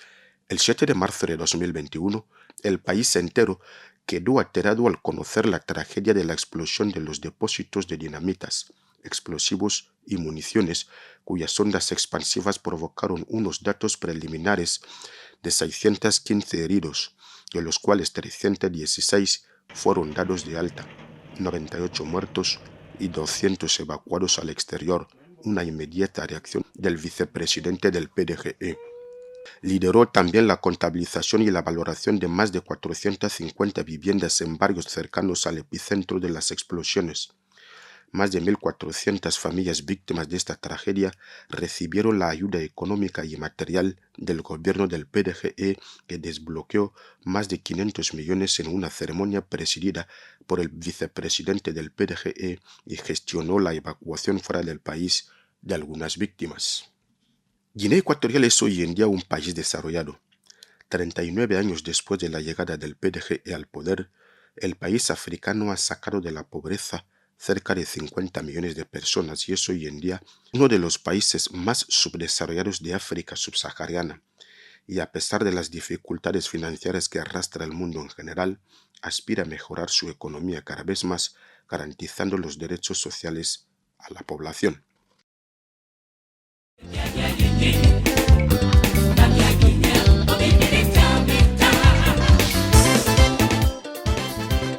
El 7 de marzo de 2021, el país entero quedó aterrado al conocer la tragedia de la explosión de los depósitos de dinamitas, explosivos y municiones, cuyas ondas expansivas provocaron unos datos preliminares de 615 heridos, de los cuales 316 fueron dados de alta, 98 muertos y 200 evacuados al exterior, una inmediata reacción del vicepresidente del PDGE. Lideró también la contabilización y la valoración de más de 450 viviendas en barrios cercanos al epicentro de las explosiones. más de 1.400 familias víctimas de esta tragedia recibieron la ayuda económica y material del gobierno del PDGE, que desbloqueó más de 500 millones en una ceremonia presidida por el vicepresidente del PDGE y gestionó la evacuación fuera del país de algunas víctimas. Guinea Ecuatorial es hoy en día un país desarrollado. 39 años después de la llegada del PDGE al poder, el país africano ha sacado de la pobreza cerca de 50 millones de personas y es hoy en día uno de los países más subdesarrollados de África subsahariana. Y a pesar de las dificultades financieras que arrastra el mundo en general, aspira a mejorar su economía cada vez más, garantizando los derechos sociales a la población.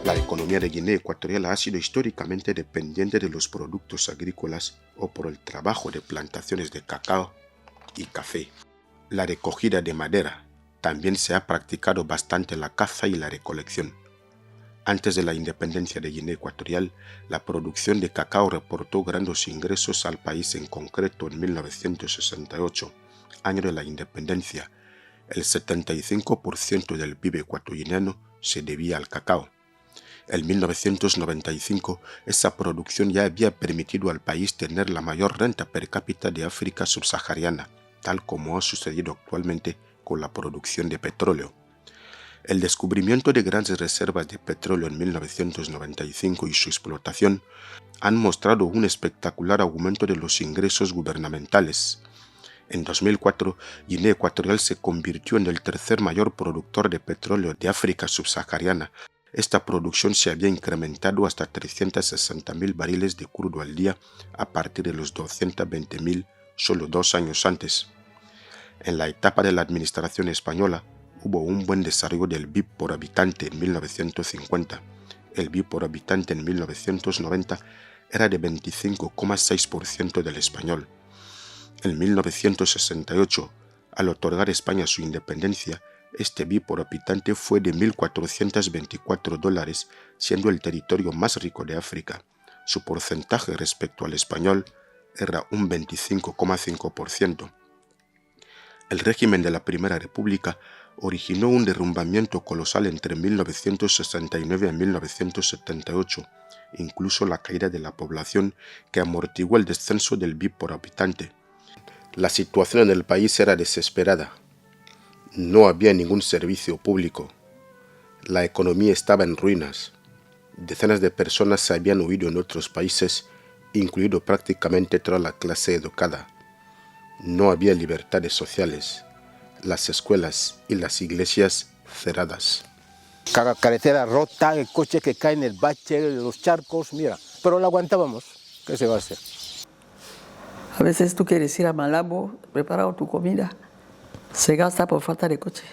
La economía de Guinea Ecuatorial ha sido históricamente dependiente de los productos agrícolas o por el trabajo de plantaciones de cacao y café. La recogida de madera. También se ha practicado bastante la caza y la recolección. Antes de la independencia de Guinea Ecuatorial, la producción de cacao reportó grandes ingresos al país. En concreto, en 1968, año de la independencia, el 75% del PIB ecuatoriano se debía al cacao. En 1995, esa producción ya había permitido al país tener la mayor renta per cápita de África subsahariana, tal como ha sucedido actualmente con la producción de petróleo. El descubrimiento de grandes reservas de petróleo en 1995 y su explotación han mostrado un espectacular aumento de los ingresos gubernamentales. En 2004, Guinea Ecuatorial se convirtió en el tercer mayor productor de petróleo de África subsahariana. Esta producción se había incrementado hasta 360.000 barriles de crudo al día a partir de los 220.000 solo 2 años antes. En la etapa de la administración española, hubo un buen desarrollo del PIB por habitante en 1950. El PIB por habitante en 1990 era de 25,6% del español. En 1968, al otorgar España su independencia, este PIB por habitante fue de $1.424, siendo el territorio más rico de África. Su porcentaje respecto al español era un 25,5%. El régimen de la Primera República originó un derrumbamiento colosal entre 1969 y 1978, incluso la caída de la población que amortiguó el descenso del PIB por habitante. La situación en el país era desesperada. No había ningún servicio público. La economía estaba en ruinas. Decenas de personas se habían huido en otros países, incluido prácticamente toda la clase educada. No había libertades sociales. Las escuelas y las iglesias cerradas. Cada carretera rota, el coche que cae en el bache, los charcos, mira. Pero lo aguantábamos. ¿Qué se va a hacer? A veces tú quieres ir a Malabo, preparar tu comida. Se gasta por falta de coche.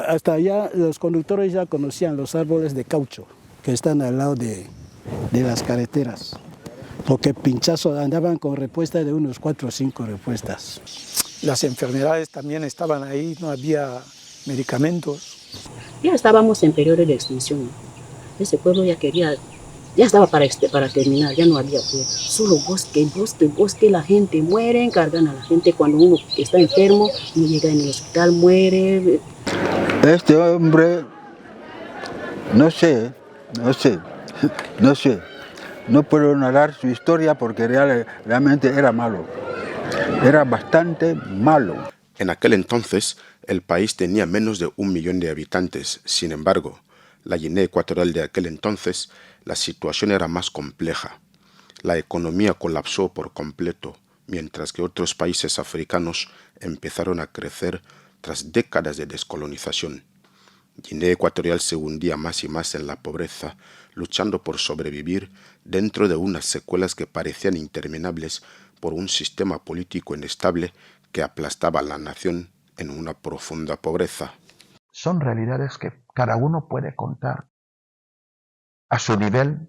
Hasta allá los conductores ya conocían los árboles de caucho que están al lado de las carreteras. Porque pinchazos andaban con respuesta de unos 4 o 5 respuestas. Las enfermedades también estaban ahí, no había medicamentos. Ya estábamos en periodo de extinción. Ese pueblo ya estaba para terminar, ya no había pueblo. Solo bosque, bosque, bosque, la gente muere, cargan a la gente cuando uno está enfermo, no llega en el hospital, muere. Este hombre, no sé. No puedo narrar su historia porque realmente era malo. Era bastante malo. En aquel entonces, el país tenía menos de 1 millón de habitantes. Sin embargo, la Guinea Ecuatorial de aquel entonces, la situación era más compleja. La economía colapsó por completo, mientras que otros países africanos empezaron a crecer tras décadas de descolonización. Guinea Ecuatorial se hundía más y más en la pobreza, luchando por sobrevivir dentro de unas secuelas que parecían interminables por un sistema político inestable que aplastaba a la nación en una profunda pobreza. Son realidades que cada uno puede contar a su nivel,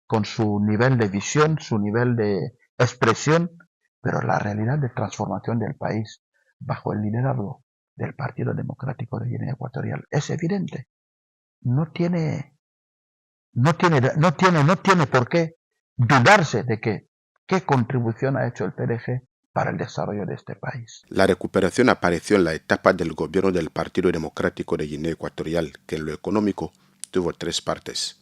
con su nivel de visión, su nivel de expresión, pero la realidad de transformación del país bajo el liderazgo del Partido Democrático de Guinea Ecuatorial es evidente. No tiene no tiene por qué dudarse de qué contribución ha hecho el PDG para el desarrollo de este país. La recuperación apareció en la etapa del gobierno del Partido Democrático de Guinea Ecuatorial, que en lo económico tuvo 3 partes.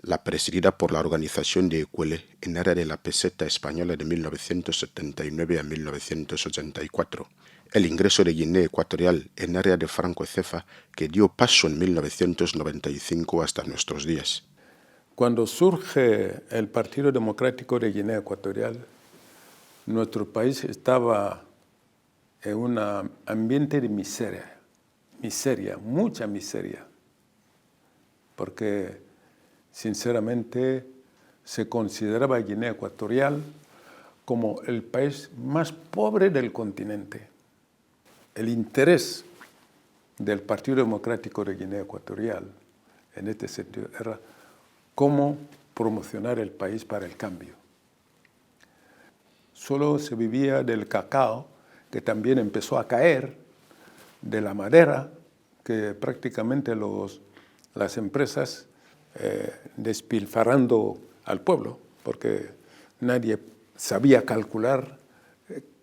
La presidida por la organización de Ecuele en área de la peseta española de 1979 a 1984. El ingreso de Guinea Ecuatorial en área de franco cefa que dio paso en 1995 hasta nuestros días. Cuando surge el Partido Democrático de Guinea Ecuatorial, nuestro país estaba en un ambiente de miseria, mucha miseria, porque sinceramente se consideraba Guinea Ecuatorial como el país más pobre del continente. El interés del Partido Democrático de Guinea Ecuatorial en este sentido era cómo promocionar el país para el cambio. Solo se vivía del cacao, que también empezó a caer, de la madera, que prácticamente las empresas despilfarrando al pueblo, porque nadie sabía calcular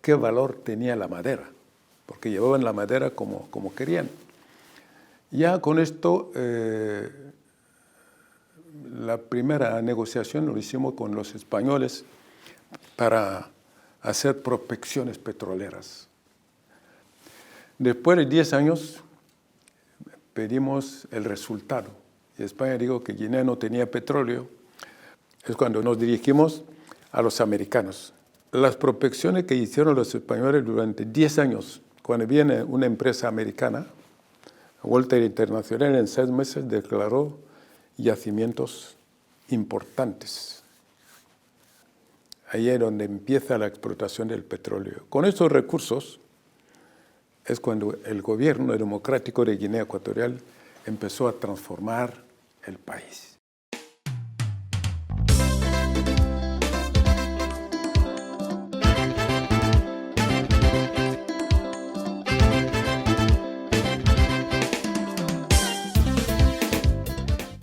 qué valor tenía la madera, porque llevaban la madera como querían. Ya con esto, la primera negociación lo hicimos con los españoles para hacer prospecciones petroleras. Después de 10 años pedimos el resultado. Y España dijo que Guinea no tenía petróleo. Es cuando nos dirigimos a los americanos. Las prospecciones que hicieron los españoles durante 10 años, cuando viene una empresa americana, Walter Internacional, en 6 meses declaró yacimientos importantes. Ahí es donde empieza la explotación del petróleo. Con estos recursos es cuando el gobierno democrático de Guinea Ecuatorial empezó a transformar el país.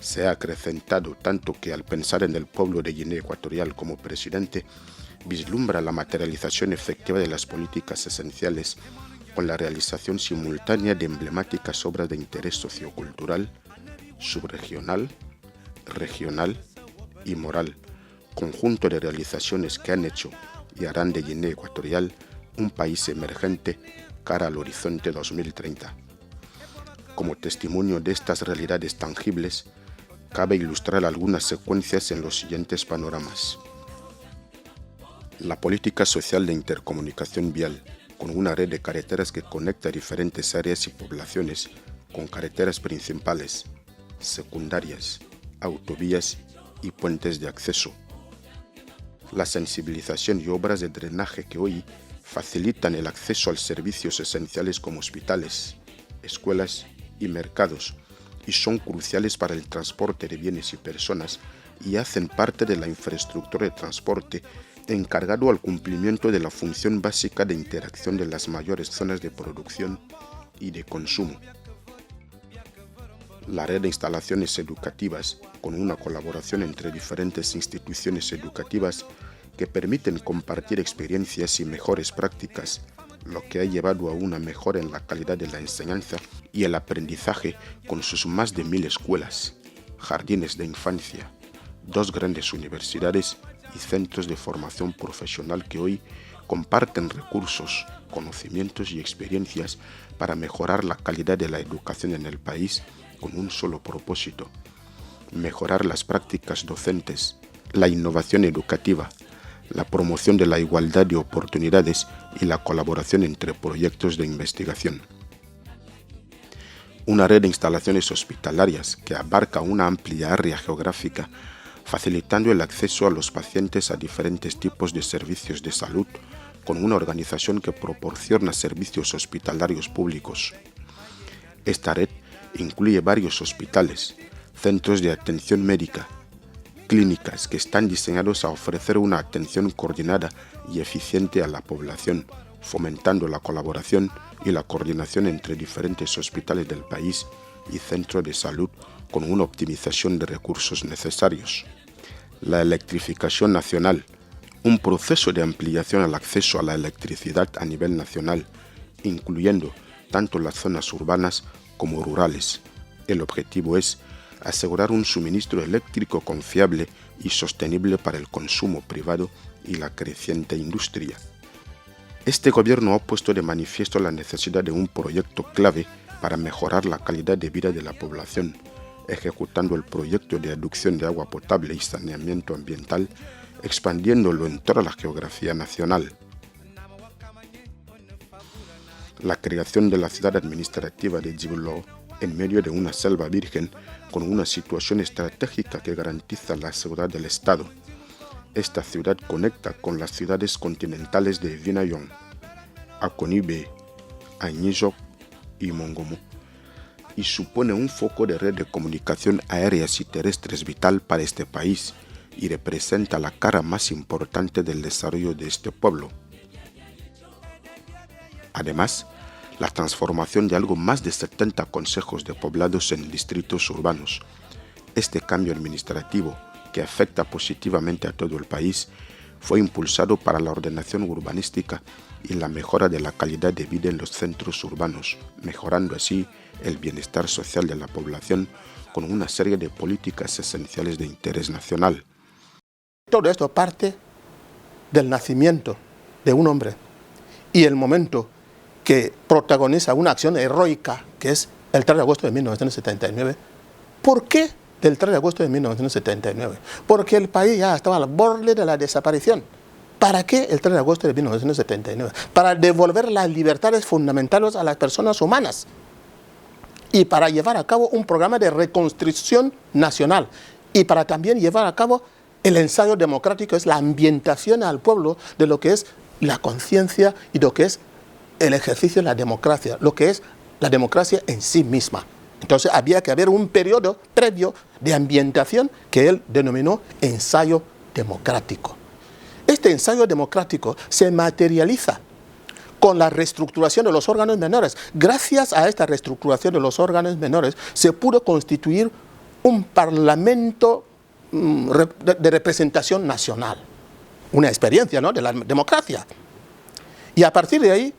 Se ha acrecentado tanto que al pensar en el pueblo de Guinea Ecuatorial como presidente, vislumbra la materialización efectiva de las políticas esenciales con la realización simultánea de emblemáticas obras de interés sociocultural, subregional, regional y moral, conjunto de realizaciones que han hecho y harán de Guinea Ecuatorial un país emergente cara al horizonte 2030. Como testimonio de estas realidades tangibles, cabe ilustrar algunas secuencias en los siguientes panoramas. La política social de intercomunicación vial, con una red de carreteras que conecta diferentes áreas y poblaciones con carreteras principales, secundarias, autovías y puentes de acceso. La sensibilización y obras de drenaje que hoy facilitan el acceso a servicios esenciales como hospitales, escuelas y mercados, y son cruciales para el transporte de bienes y personas y hacen parte de la infraestructura de transporte encargado al cumplimiento de la función básica de interacción de las mayores zonas de producción y de consumo. La red de instalaciones educativas, con una colaboración entre diferentes instituciones educativas que permiten compartir experiencias y mejores prácticas, lo que ha llevado a una mejora en la calidad de la enseñanza y el aprendizaje con sus más de 1000 escuelas, jardines de infancia, 2 grandes universidades y centros de formación profesional que hoy comparten recursos, conocimientos y experiencias para mejorar la calidad de la educación en el país con un solo propósito: mejorar las prácticas docentes, la innovación educativa, la promoción de la igualdad de oportunidades y la colaboración entre proyectos de investigación. Una red de instalaciones hospitalarias que abarca una amplia área geográfica, facilitando el acceso a los pacientes a diferentes tipos de servicios de salud, con una organización que proporciona servicios hospitalarios públicos. Esta red incluye varios hospitales, centros de atención médica, clínicas que están diseñados a ofrecer una atención coordinada y eficiente a la población, fomentando la colaboración y la coordinación entre diferentes hospitales del país y centros de salud con una optimización de recursos necesarios. La electrificación nacional, un proceso de ampliación al acceso a la electricidad a nivel nacional, incluyendo tanto las zonas urbanas como rurales. El objetivo es asegurar un suministro eléctrico confiable y sostenible para el consumo privado y la creciente industria. Este gobierno ha puesto de manifiesto la necesidad de un proyecto clave para mejorar la calidad de vida de la población, ejecutando el proyecto de aducción de agua potable y saneamiento ambiental, expandiéndolo en toda la geografía nacional. La creación de la ciudad administrativa de Djibouti en medio de una selva virgen con una situación estratégica que garantiza la seguridad del Estado. Esta ciudad conecta con las ciudades continentales de Vinayong, Akonibe, Añizok y Mongomo, y supone un foco de red de comunicación aéreas y terrestres vital para este país y representa la cara más importante del desarrollo de este pueblo. Además, la transformación de algo más de 70 consejos de poblados en distritos urbanos. Este cambio administrativo, que afecta positivamente a todo el país, fue impulsado para la ordenación urbanística y la mejora de la calidad de vida en los centros urbanos, mejorando así el bienestar social de la población con una serie de políticas esenciales de interés nacional. Todo esto parte del nacimiento de un hombre y el momento que protagoniza una acción heroica, que es el 3 de agosto de 1979. ¿Por qué del 3 de agosto de 1979? Porque el país ya estaba al borde de la desaparición. ¿Para qué el 3 de agosto de 1979? Para devolver las libertades fundamentales a las personas humanas y para llevar a cabo un programa de reconstrucción nacional y para también llevar a cabo el ensayo democrático, es la ambientación al pueblo de lo que es la conciencia y lo que es el ejercicio de la democracia, lo que es la democracia en sí misma. Entonces había que haber un periodo previo de ambientación que él denominó ensayo democrático. Este ensayo democrático se materializa con la reestructuración de los órganos menores. Gracias a esta reestructuración de los órganos menores se pudo constituir un parlamento de representación nacional. Una experiencia, ¿no?, de la democracia. Y a partir de ahí,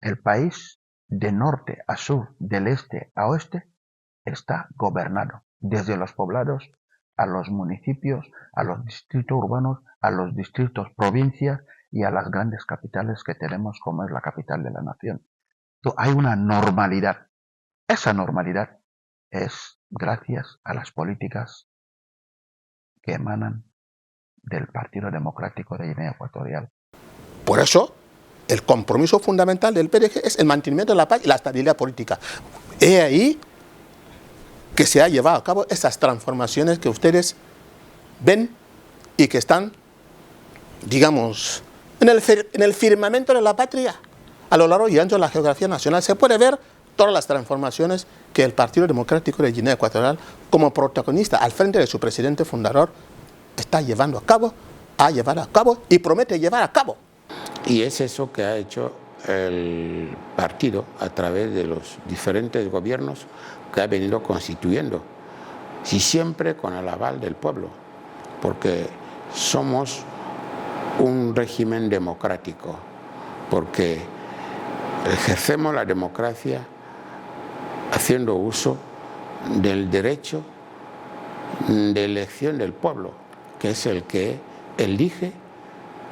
el país de norte a sur, del este a oeste, está gobernado, desde los poblados a los municipios, a los distritos urbanos, a los distritos provincias y a las grandes capitales que tenemos, como es la capital de la nación. Entonces, hay una normalidad. Esa normalidad es gracias a las políticas que emanan del Partido Democrático de Guinea Ecuatorial. Por eso, el compromiso fundamental del PDG es el mantenimiento de la paz y la estabilidad política. He ahí que se ha llevado a cabo esas transformaciones que ustedes ven y que están, digamos, en el firmamento de la patria. A lo largo y ancho de la geografía nacional se puede ver todas las transformaciones que el Partido Democrático de Guinea Ecuatorial, como protagonista al frente de su presidente fundador, está llevando a cabo, ha llevado a cabo y promete llevar a cabo. Y es eso que ha hecho el partido a través de los diferentes gobiernos que ha venido constituyendo, y siempre con el aval del pueblo, porque somos un régimen democrático, porque ejercemos la democracia haciendo uso del derecho de elección del pueblo, que es el que elige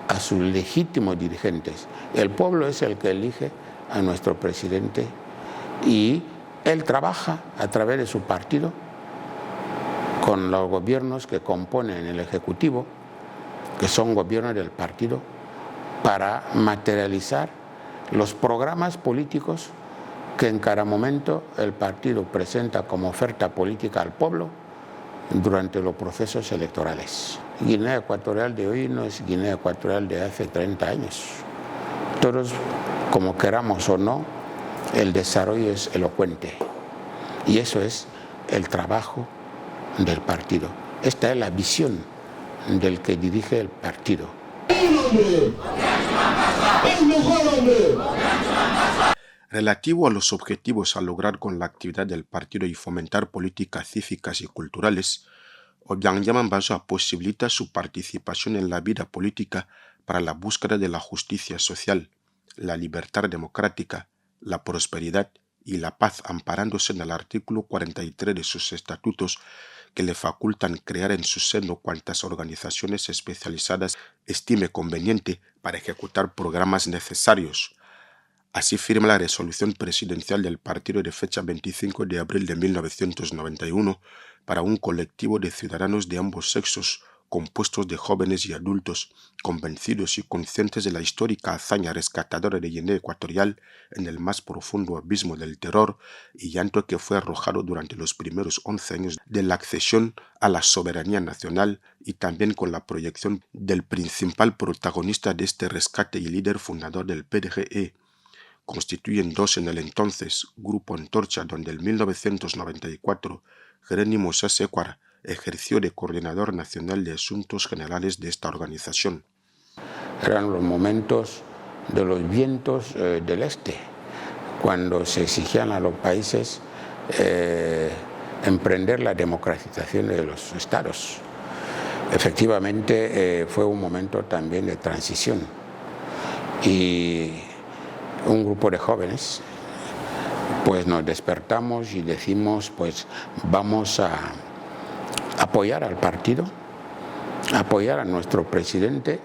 a sus legítimos dirigentes. El pueblo es el que elige a nuestro presidente y él trabaja a través de su partido con los gobiernos que componen el Ejecutivo, que son gobiernos del partido, para materializar los programas políticos que en cada momento el partido presenta como oferta política al pueblo durante los procesos electorales. Guinea Ecuatorial de hoy no es Guinea Ecuatorial de hace 30 años. Todos, como queramos o no, el desarrollo es elocuente y eso es el trabajo del partido. Esta es la visión del que dirige el partido. Relativo a los objetivos a lograr con la actividad del partido y fomentar políticas cívicas y culturales, Obiang Jamanbasoa posibilita su participación en la vida política para la búsqueda de la justicia social, la libertad democrática, la prosperidad y la paz, amparándose en el artículo 43 de sus estatutos, que le facultan crear en su seno cuantas organizaciones especializadas estime conveniente para ejecutar programas necesarios. Así firma la resolución presidencial del partido de fecha 25 de abril de 1991 para un colectivo de ciudadanos de ambos sexos, compuestos de jóvenes y adultos, convencidos y conscientes de la histórica hazaña rescatadora de Guinea Ecuatorial en el más profundo abismo del terror y llanto que fue arrojado durante los primeros 11 años de la accesión a la soberanía nacional, y también con la proyección del principal protagonista de este rescate y líder fundador del PDGE. Constituyen dos en el entonces Grupo Antorcha, donde en 1994 Jerónimo Sasecuara ejerció de coordinador nacional de asuntos generales de esta organización. Eran los momentos de los vientos del este, cuando se exigían a los países emprender la democratización de los estados. Efectivamente fue un momento también de transición, y un grupo de jóvenes pues nos despertamos y decimos, pues vamos a apoyar al partido, apoyar a nuestro presidente,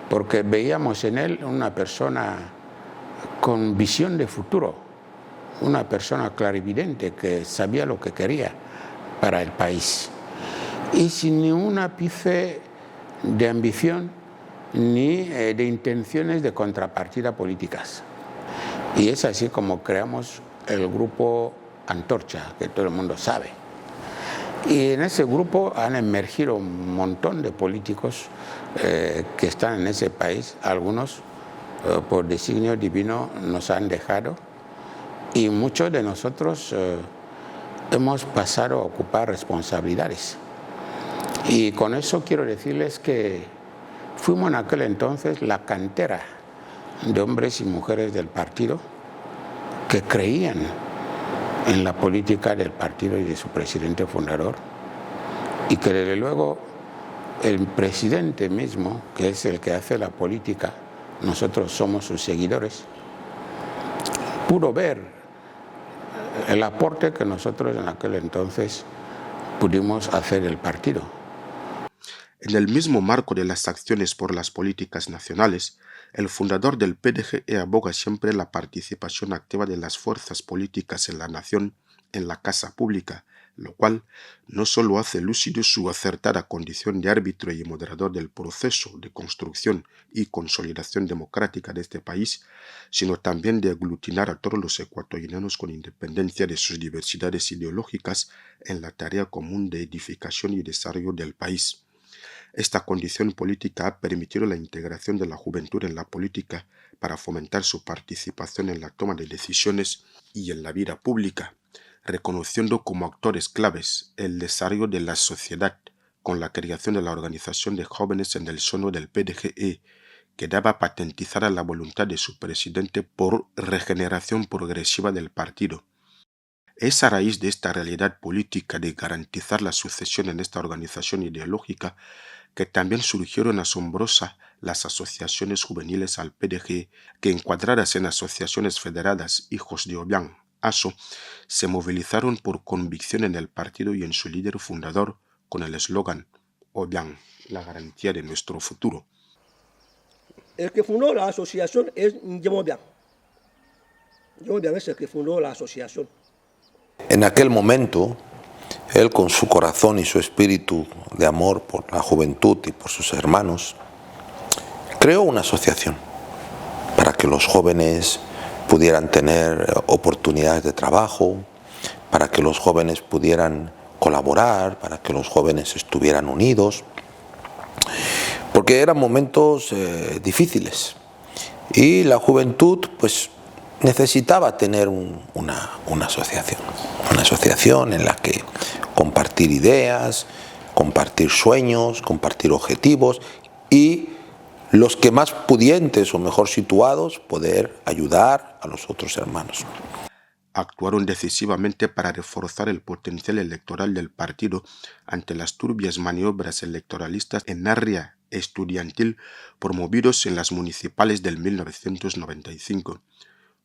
porque veíamos en él una persona con visión de futuro, una persona clarividente que sabía lo que quería para el país y sin ni un ápice de ambición ni de intenciones de contrapartida políticas. Y es así como creamos el grupo Antorcha, que todo el mundo sabe. Y en ese grupo han emergido un montón de políticos que están en ese país. Algunos, por designio divino, nos han dejado, y muchos de nosotros hemos pasado a ocupar responsabilidades. Y con eso quiero decirles que fuimos en aquel entonces la cantera de hombres y mujeres del partido que creían en la política del partido y de su presidente fundador, y que desde luego el presidente mismo, que es el que hace la política, nosotros somos sus seguidores, pudo ver el aporte que nosotros en aquel entonces pudimos hacer el partido. En el mismo marco de las acciones por las políticas nacionales, el fundador del PDGE aboga siempre la participación activa de las fuerzas políticas en la nación en la casa pública, lo cual no solo hace lúcido su acertada condición de árbitro y moderador del proceso de construcción y consolidación democrática de este país, sino también de aglutinar a todos los ecuatorianos con independencia de sus diversidades ideológicas en la tarea común de edificación y desarrollo del país. Esta condición política ha permitido la integración de la juventud en la política para fomentar su participación en la toma de decisiones y en la vida pública, reconociendo como actores claves el desarrollo de la sociedad con la creación de la organización de jóvenes en el seno del PDGE, que daba patentizada la voluntad de su presidente por regeneración progresiva del partido. Es a raíz de esta realidad política de garantizar la sucesión en esta organización ideológica que también surgieron asombrosas las asociaciones juveniles al PDG, que encuadradas en asociaciones federadas Hijos de Obiang, ASO, se movilizaron por convicción en el partido y en su líder fundador con el eslogan Obiang, la garantía de nuestro futuro. El que fundó la asociación es Obiang. Obiang es el que fundó la asociación. En aquel momento, él, con su corazón y su espíritu de amor por la juventud y por sus hermanos, creó una asociación para que los jóvenes pudieran tener oportunidades de trabajo, para que los jóvenes pudieran colaborar, para que los jóvenes estuvieran unidos, porque eran momentos difíciles y la juventud pues necesitaba tener una asociación en la que compartir ideas, compartir sueños, compartir objetivos y los que más pudientes o mejor situados poder ayudar a los otros hermanos. Actuaron decisivamente para reforzar el potencial electoral del partido ante las turbias maniobras electoralistas en área estudiantil promovidos en las municipales del 1995,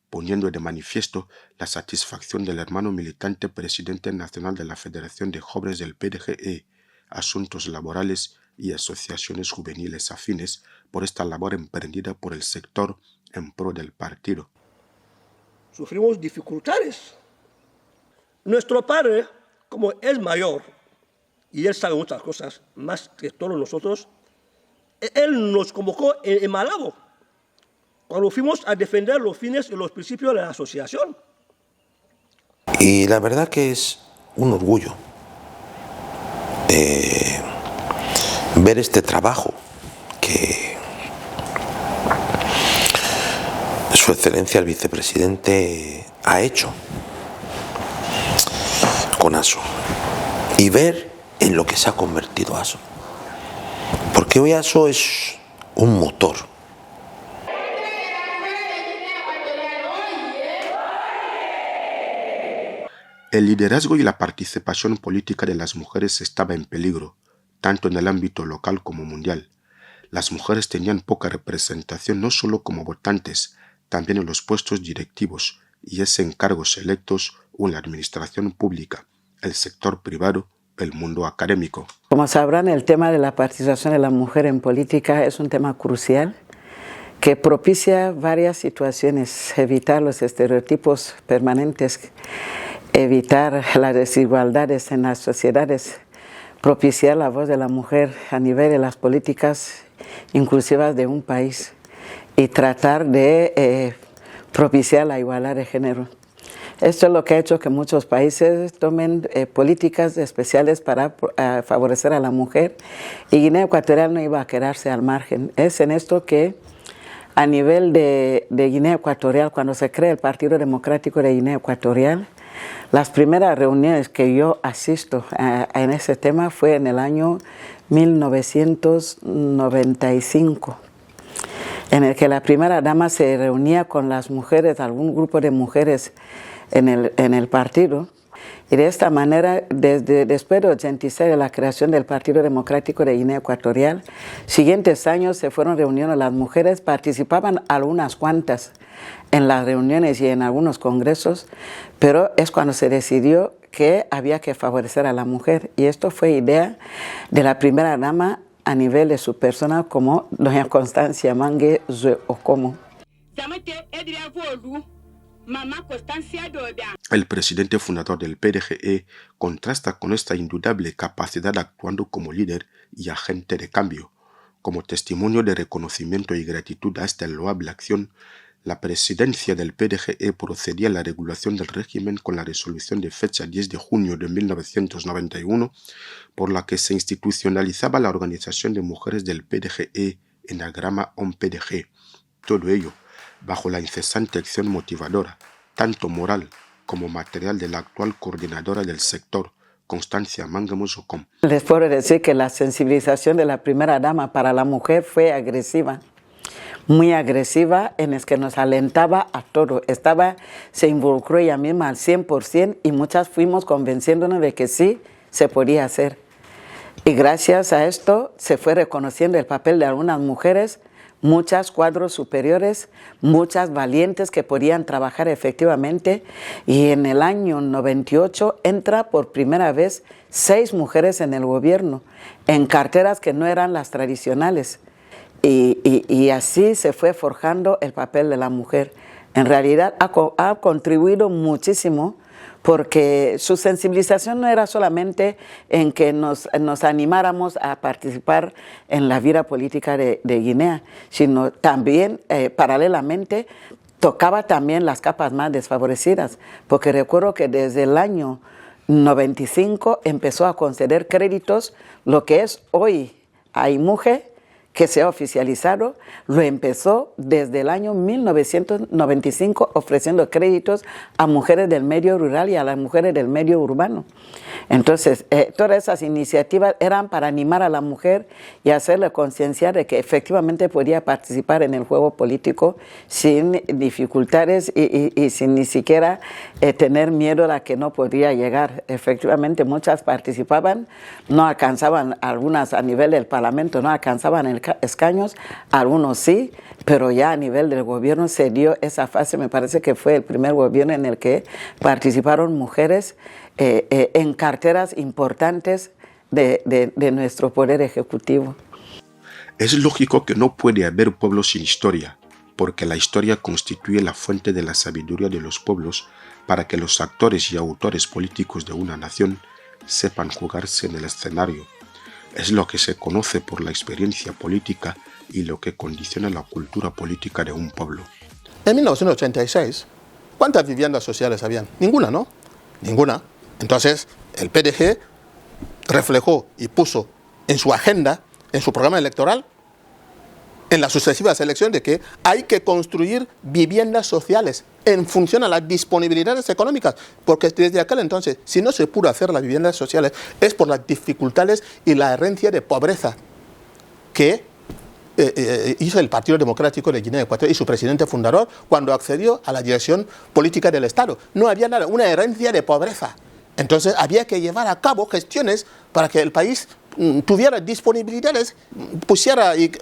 poniendo de manifiesto la satisfacción del hermano militante presidente nacional de la Federación de Jóvenes del PDGE, Asuntos Laborales y Asociaciones Juveniles Afines por esta labor emprendida por el sector en pro del partido. Sufrimos dificultades. Nuestro padre, como es mayor, y él sabe muchas cosas, más que todos nosotros, él nos convocó en Malabo, cuando fuimos a defender los fines y los principios de la asociación. Y la verdad que es un orgullo ver este trabajo que Su Excelencia el Vicepresidente ha hecho con ASO y ver en lo que se ha convertido ASO. Porque hoy ASO es un motor. El liderazgo y la participación política de las mujeres estaba en peligro, tanto en el ámbito local como mundial. Las mujeres tenían poca representación no solo como votantes, también en los puestos directivos y en cargos electos o en la administración pública, el sector privado, el mundo académico. Como sabrán, el tema de la participación de la mujer en política es un tema crucial que propicia varias situaciones, evitar los estereotipos permanentes, evitar las desigualdades en las sociedades, propiciar la voz de la mujer a nivel de las políticas inclusivas de un país y tratar de propiciar la igualdad de género. Esto es lo que ha hecho que muchos países tomen políticas especiales para favorecer a la mujer, y Guinea Ecuatorial no iba a quedarse al margen. Es en esto que a nivel de Guinea Ecuatorial, cuando se crea el Partido Democrático de Guinea Ecuatorial, las primeras reuniones que yo asisto en ese tema fue en el año 1995, en el que la primera dama se reunía con las mujeres, algún grupo de mujeres en el partido, y de esta manera, después de 86, de la creación del Partido Democrático de Guinea Ecuatorial, siguientes años se fueron reuniendo las mujeres, participaban algunas cuantas en las reuniones y en algunos congresos, pero es cuando se decidió que había que favorecer a la mujer, y esto fue idea de la primera dama a nivel de su persona, como doña Constancia Mangue Zue Okomo. El presidente fundador del PDGE contrasta con esta indudable capacidad actuando como líder y agente de cambio. Como testimonio de reconocimiento y gratitud a esta loable acción, la presidencia del PDGE procedía a la regulación del régimen con la resolución de fecha 10 de junio de 1991, por la que se institucionalizaba la organización de mujeres del PDGE en la grama OMPDG. Todo ello bajo la incesante acción motivadora, tanto moral como material, de la actual coordinadora del sector, Constancia Mangue Zue. Les puedo decir que la sensibilización de la primera dama para la mujer fue agresiva, muy agresiva, en el que nos alentaba a todo. Se involucró ella misma al 100%, y muchas fuimos convenciéndonos de que sí se podía hacer. Y gracias a esto se fue reconociendo el papel de algunas mujeres, muchas cuadros superiores, muchas valientes que podían trabajar efectivamente, y en el año 98 entra por primera vez 6 mujeres en el gobierno, en carteras que no eran las tradicionales, y así se fue forjando el papel de la mujer. En realidad ha contribuido muchísimo, porque su sensibilización no era solamente en que nos animáramos a participar en la vida política de Guinea, sino también, paralelamente, tocaba también las capas más desfavorecidas, porque recuerdo que desde el año 95 empezó a conceder créditos, lo que es hoy Aimuje, que se ha oficializado, lo empezó desde el año 1995 ofreciendo créditos a mujeres del medio rural y a las mujeres del medio urbano. Entonces, todas esas iniciativas eran para animar a la mujer y hacerle concienciar de que efectivamente podía participar en el juego político sin dificultades y sin ni siquiera tener miedo a que no podría llegar. Efectivamente, muchas participaban, no alcanzaban, algunas a nivel del Parlamento no alcanzaban escaños, algunos sí, pero ya a nivel del gobierno se dio esa fase. Me parece que fue el primer gobierno en el que participaron mujeres en carteras importantes de nuestro poder ejecutivo. Es lógico que no puede haber pueblo sin historia, porque la historia constituye la fuente de la sabiduría de los pueblos para que los actores y autores políticos de una nación sepan jugarse en el escenario. Es lo que se conoce por la experiencia política y lo que condiciona la cultura política de un pueblo. En 1986, ¿cuántas viviendas sociales habían? Ninguna, ¿no? Ninguna. Entonces, el PDG reflejó y puso en su agenda, en su programa electoral, en las sucesivas elecciones, de que hay que construir viviendas sociales en función a las disponibilidades económicas, porque desde aquel entonces, si no se pudo hacer las viviendas sociales, es por las dificultades y la herencia de pobreza que hizo el Partido Democrático de Guinea Ecuatorial y su presidente fundador cuando accedió a la dirección política del Estado. No había nada, una herencia de pobreza. Entonces había que llevar a cabo gestiones para que el país tuviera disponibilidades,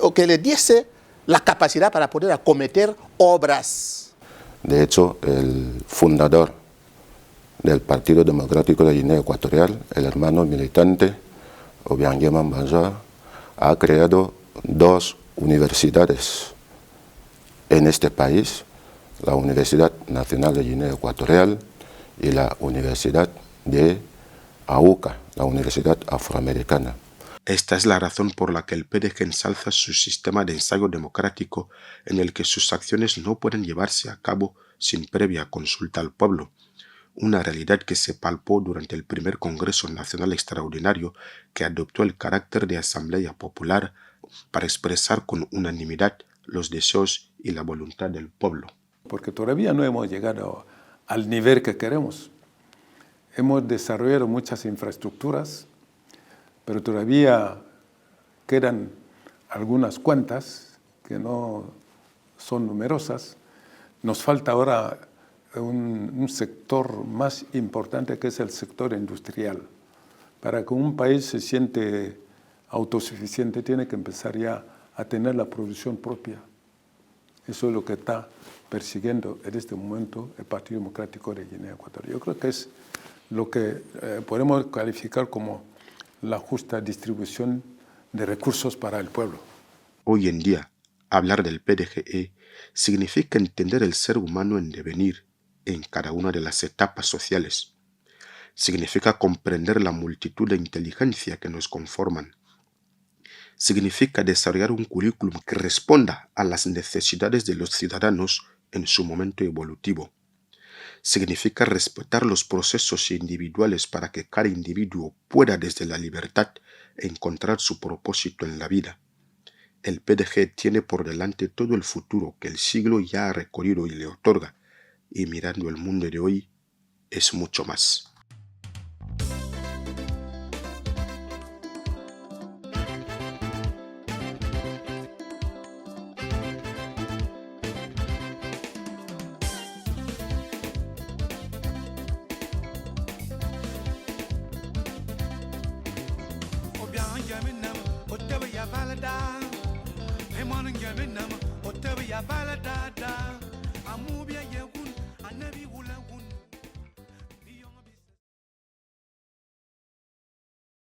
o que le diese la capacidad para poder acometer obras. De hecho, el fundador del Partido Democrático de Guinea Ecuatorial, el hermano militante Obiangema Mbanza, ha creado 2 universidades en este país, la Universidad Nacional de Guinea Ecuatorial y la Universidad de AUCA, la Universidad Afroamericana. Esta es la razón por la que el PDG ensalza su sistema de ensayo democrático, en el que sus acciones no pueden llevarse a cabo sin previa consulta al pueblo, una realidad que se palpó durante el primer Congreso Nacional Extraordinario, que adoptó el carácter de Asamblea Popular para expresar con unanimidad los deseos y la voluntad del pueblo. Porque todavía no hemos llegado al nivel que queremos. Hemos desarrollado muchas infraestructuras, pero todavía quedan algunas cuantas que no son numerosas. Nos falta ahora un sector más importante, que es el sector industrial. Para que un país se siente autosuficiente, tiene que empezar ya a tener la producción propia. Eso es lo que está persiguiendo en este momento el Partido Democrático de Guinea Ecuatorial. Yo creo que es lo que podemos calificar como la justa distribución de recursos para el pueblo. Hoy en día, hablar del PDGE significa entender el ser humano en devenir en cada una de las etapas sociales. Significa comprender la multitud de inteligencia que nos conforman. Significa desarrollar un currículum que responda a las necesidades de los ciudadanos en su momento evolutivo. Significa respetar los procesos individuales para que cada individuo pueda desde la libertad encontrar su propósito en la vida. El PDG tiene por delante todo el futuro que el siglo ya ha recorrido y le otorga, y mirando el mundo de hoy, es mucho más. Valada,